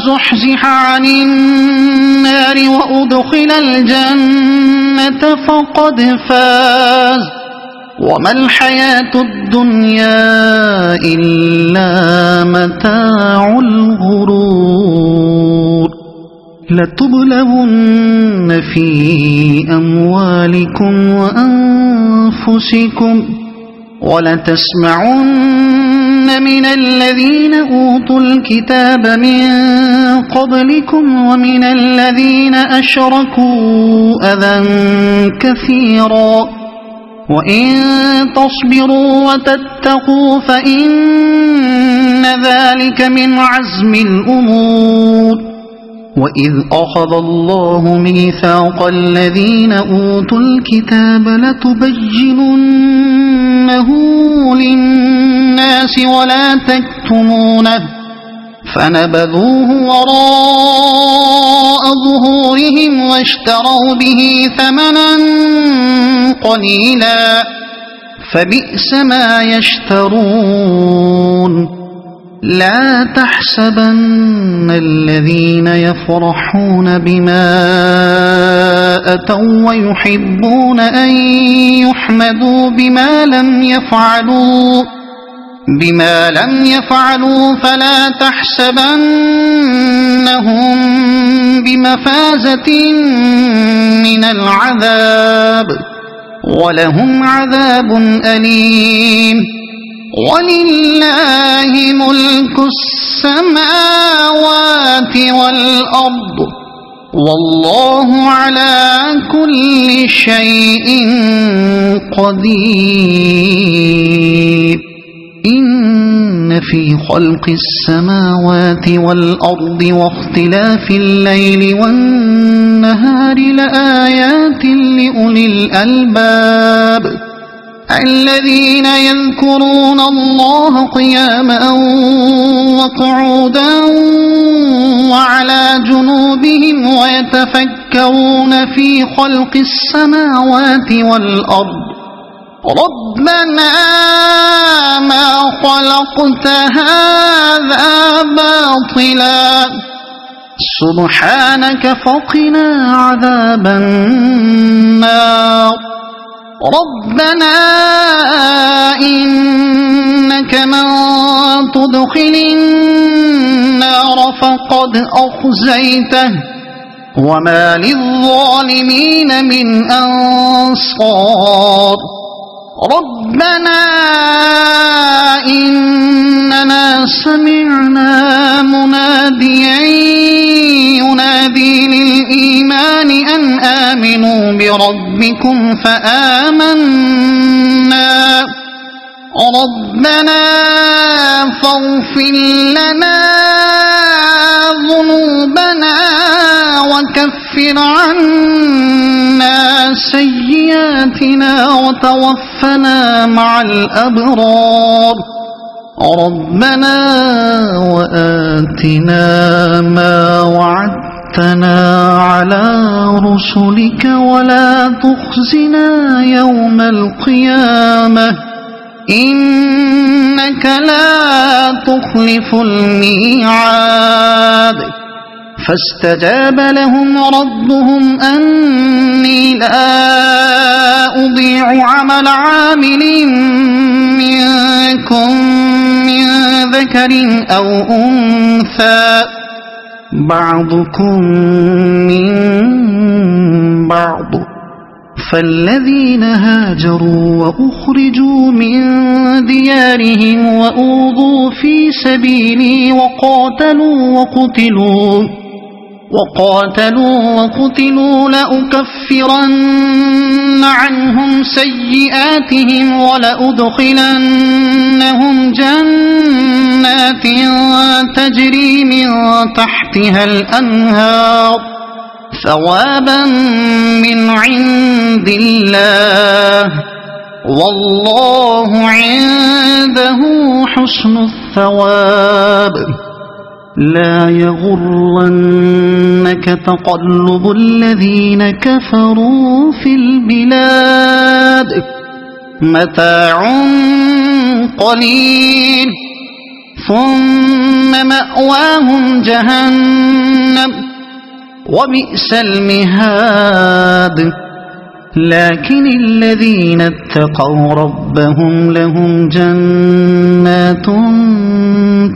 زحزح عن النار وأدخل الجنة فقد فاز وما الحياة الدنيا إلا متاع الغرور لتبلغن في أموالكم وأنفسكم ولتسمعن من الذين أوتوا الكتاب من قبلكم ومن الذين أشركوا أذى كثيرا وإن تصبروا وتتقوا فإن ذلك من عزم الأمور وإذ أخذ الله ميثاق الذين أوتوا الكتاب لتبيننه للناس ولا تكتمونه فنبذوه وراء ظهورهم واشتروا به ثمنا قليلا فبئس ما يشترون لا تحسبن الذين يفرحون بما أتوا ويحبون أن يحمدوا بما لم يفعلوا فلا تحسبنهم بمفازة من العذاب ولهم عذاب أليم ولله ملك السماوات والأرض والله على كل شيء قدير إن في خلق السماوات والأرض واختلاف الليل والنهار لآيات لأولي الألباب الذين يذكرون الله قياما وقعودا وعلى جنوبهم ويتفكرون في خلق السماوات والأرض ربنا ما خلقت هذا باطلا سبحانك فقنا عذاب النار ربنا إنك من تدخل النار فقد أخزيته وما للظالمين من أنصار ربنا إننا سمعنا مناديا ينادي للإيمان أن آمنوا بربكم فآمنا ربنا فاغفر لنا ذنوبنا وكفر عنا سيئاتنا وتوفنا مع الأبرار ربنا وآتنا ما وعدتنا على رسلك ولا تخزنا يوم القيامة إنك لا تخلف الميعاد فاستجاب لهم ربهم أني لا أضيع عمل عامل منكم من ذكر أو أنثى بعضكم من بعض فالذين هاجروا وأخرجوا من ديارهم وأوذوا في سبيلي وقاتلوا لأكفرن عنهم سيئاتهم ولأدخلنهم جنات تجري من تحتها الأنهار ثوابا من عند الله والله عنده حسن الثواب لا يغرنك تقلب الذين كفروا في البلاد متاع قليل ثم مأواهم جهنم وبئس المهاد لكن الذين اتقوا ربهم لهم جنات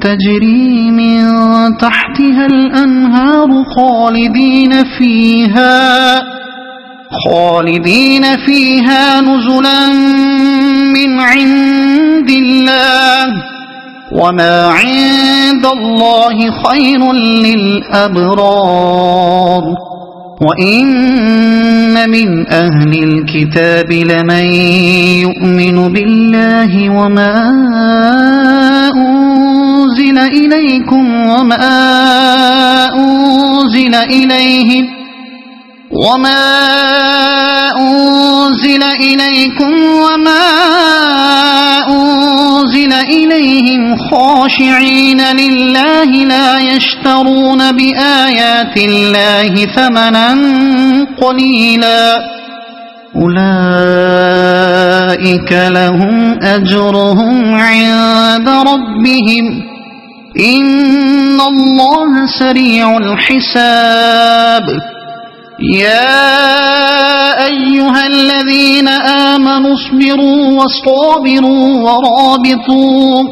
تجري من تحتها الأنهار خالدين فيها نزلا من عند الله وما عند الله خير للأبرار وإن من أهل الكتاب لمن يؤمن بالله وما أنزل إليكم وما أنزل إليهم خاشعين لله لا يشترون بآيات الله ثمنا قليلا أولئك لهم أجرهم عند ربهم إن الله سريع الحساب يا أيها الذين آمنوا اصبروا وصابروا ورابطوا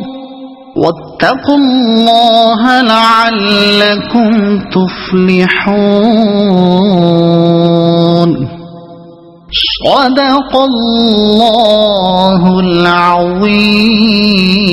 واتقوا الله لعلكم تفلحون صدق الله العظيم.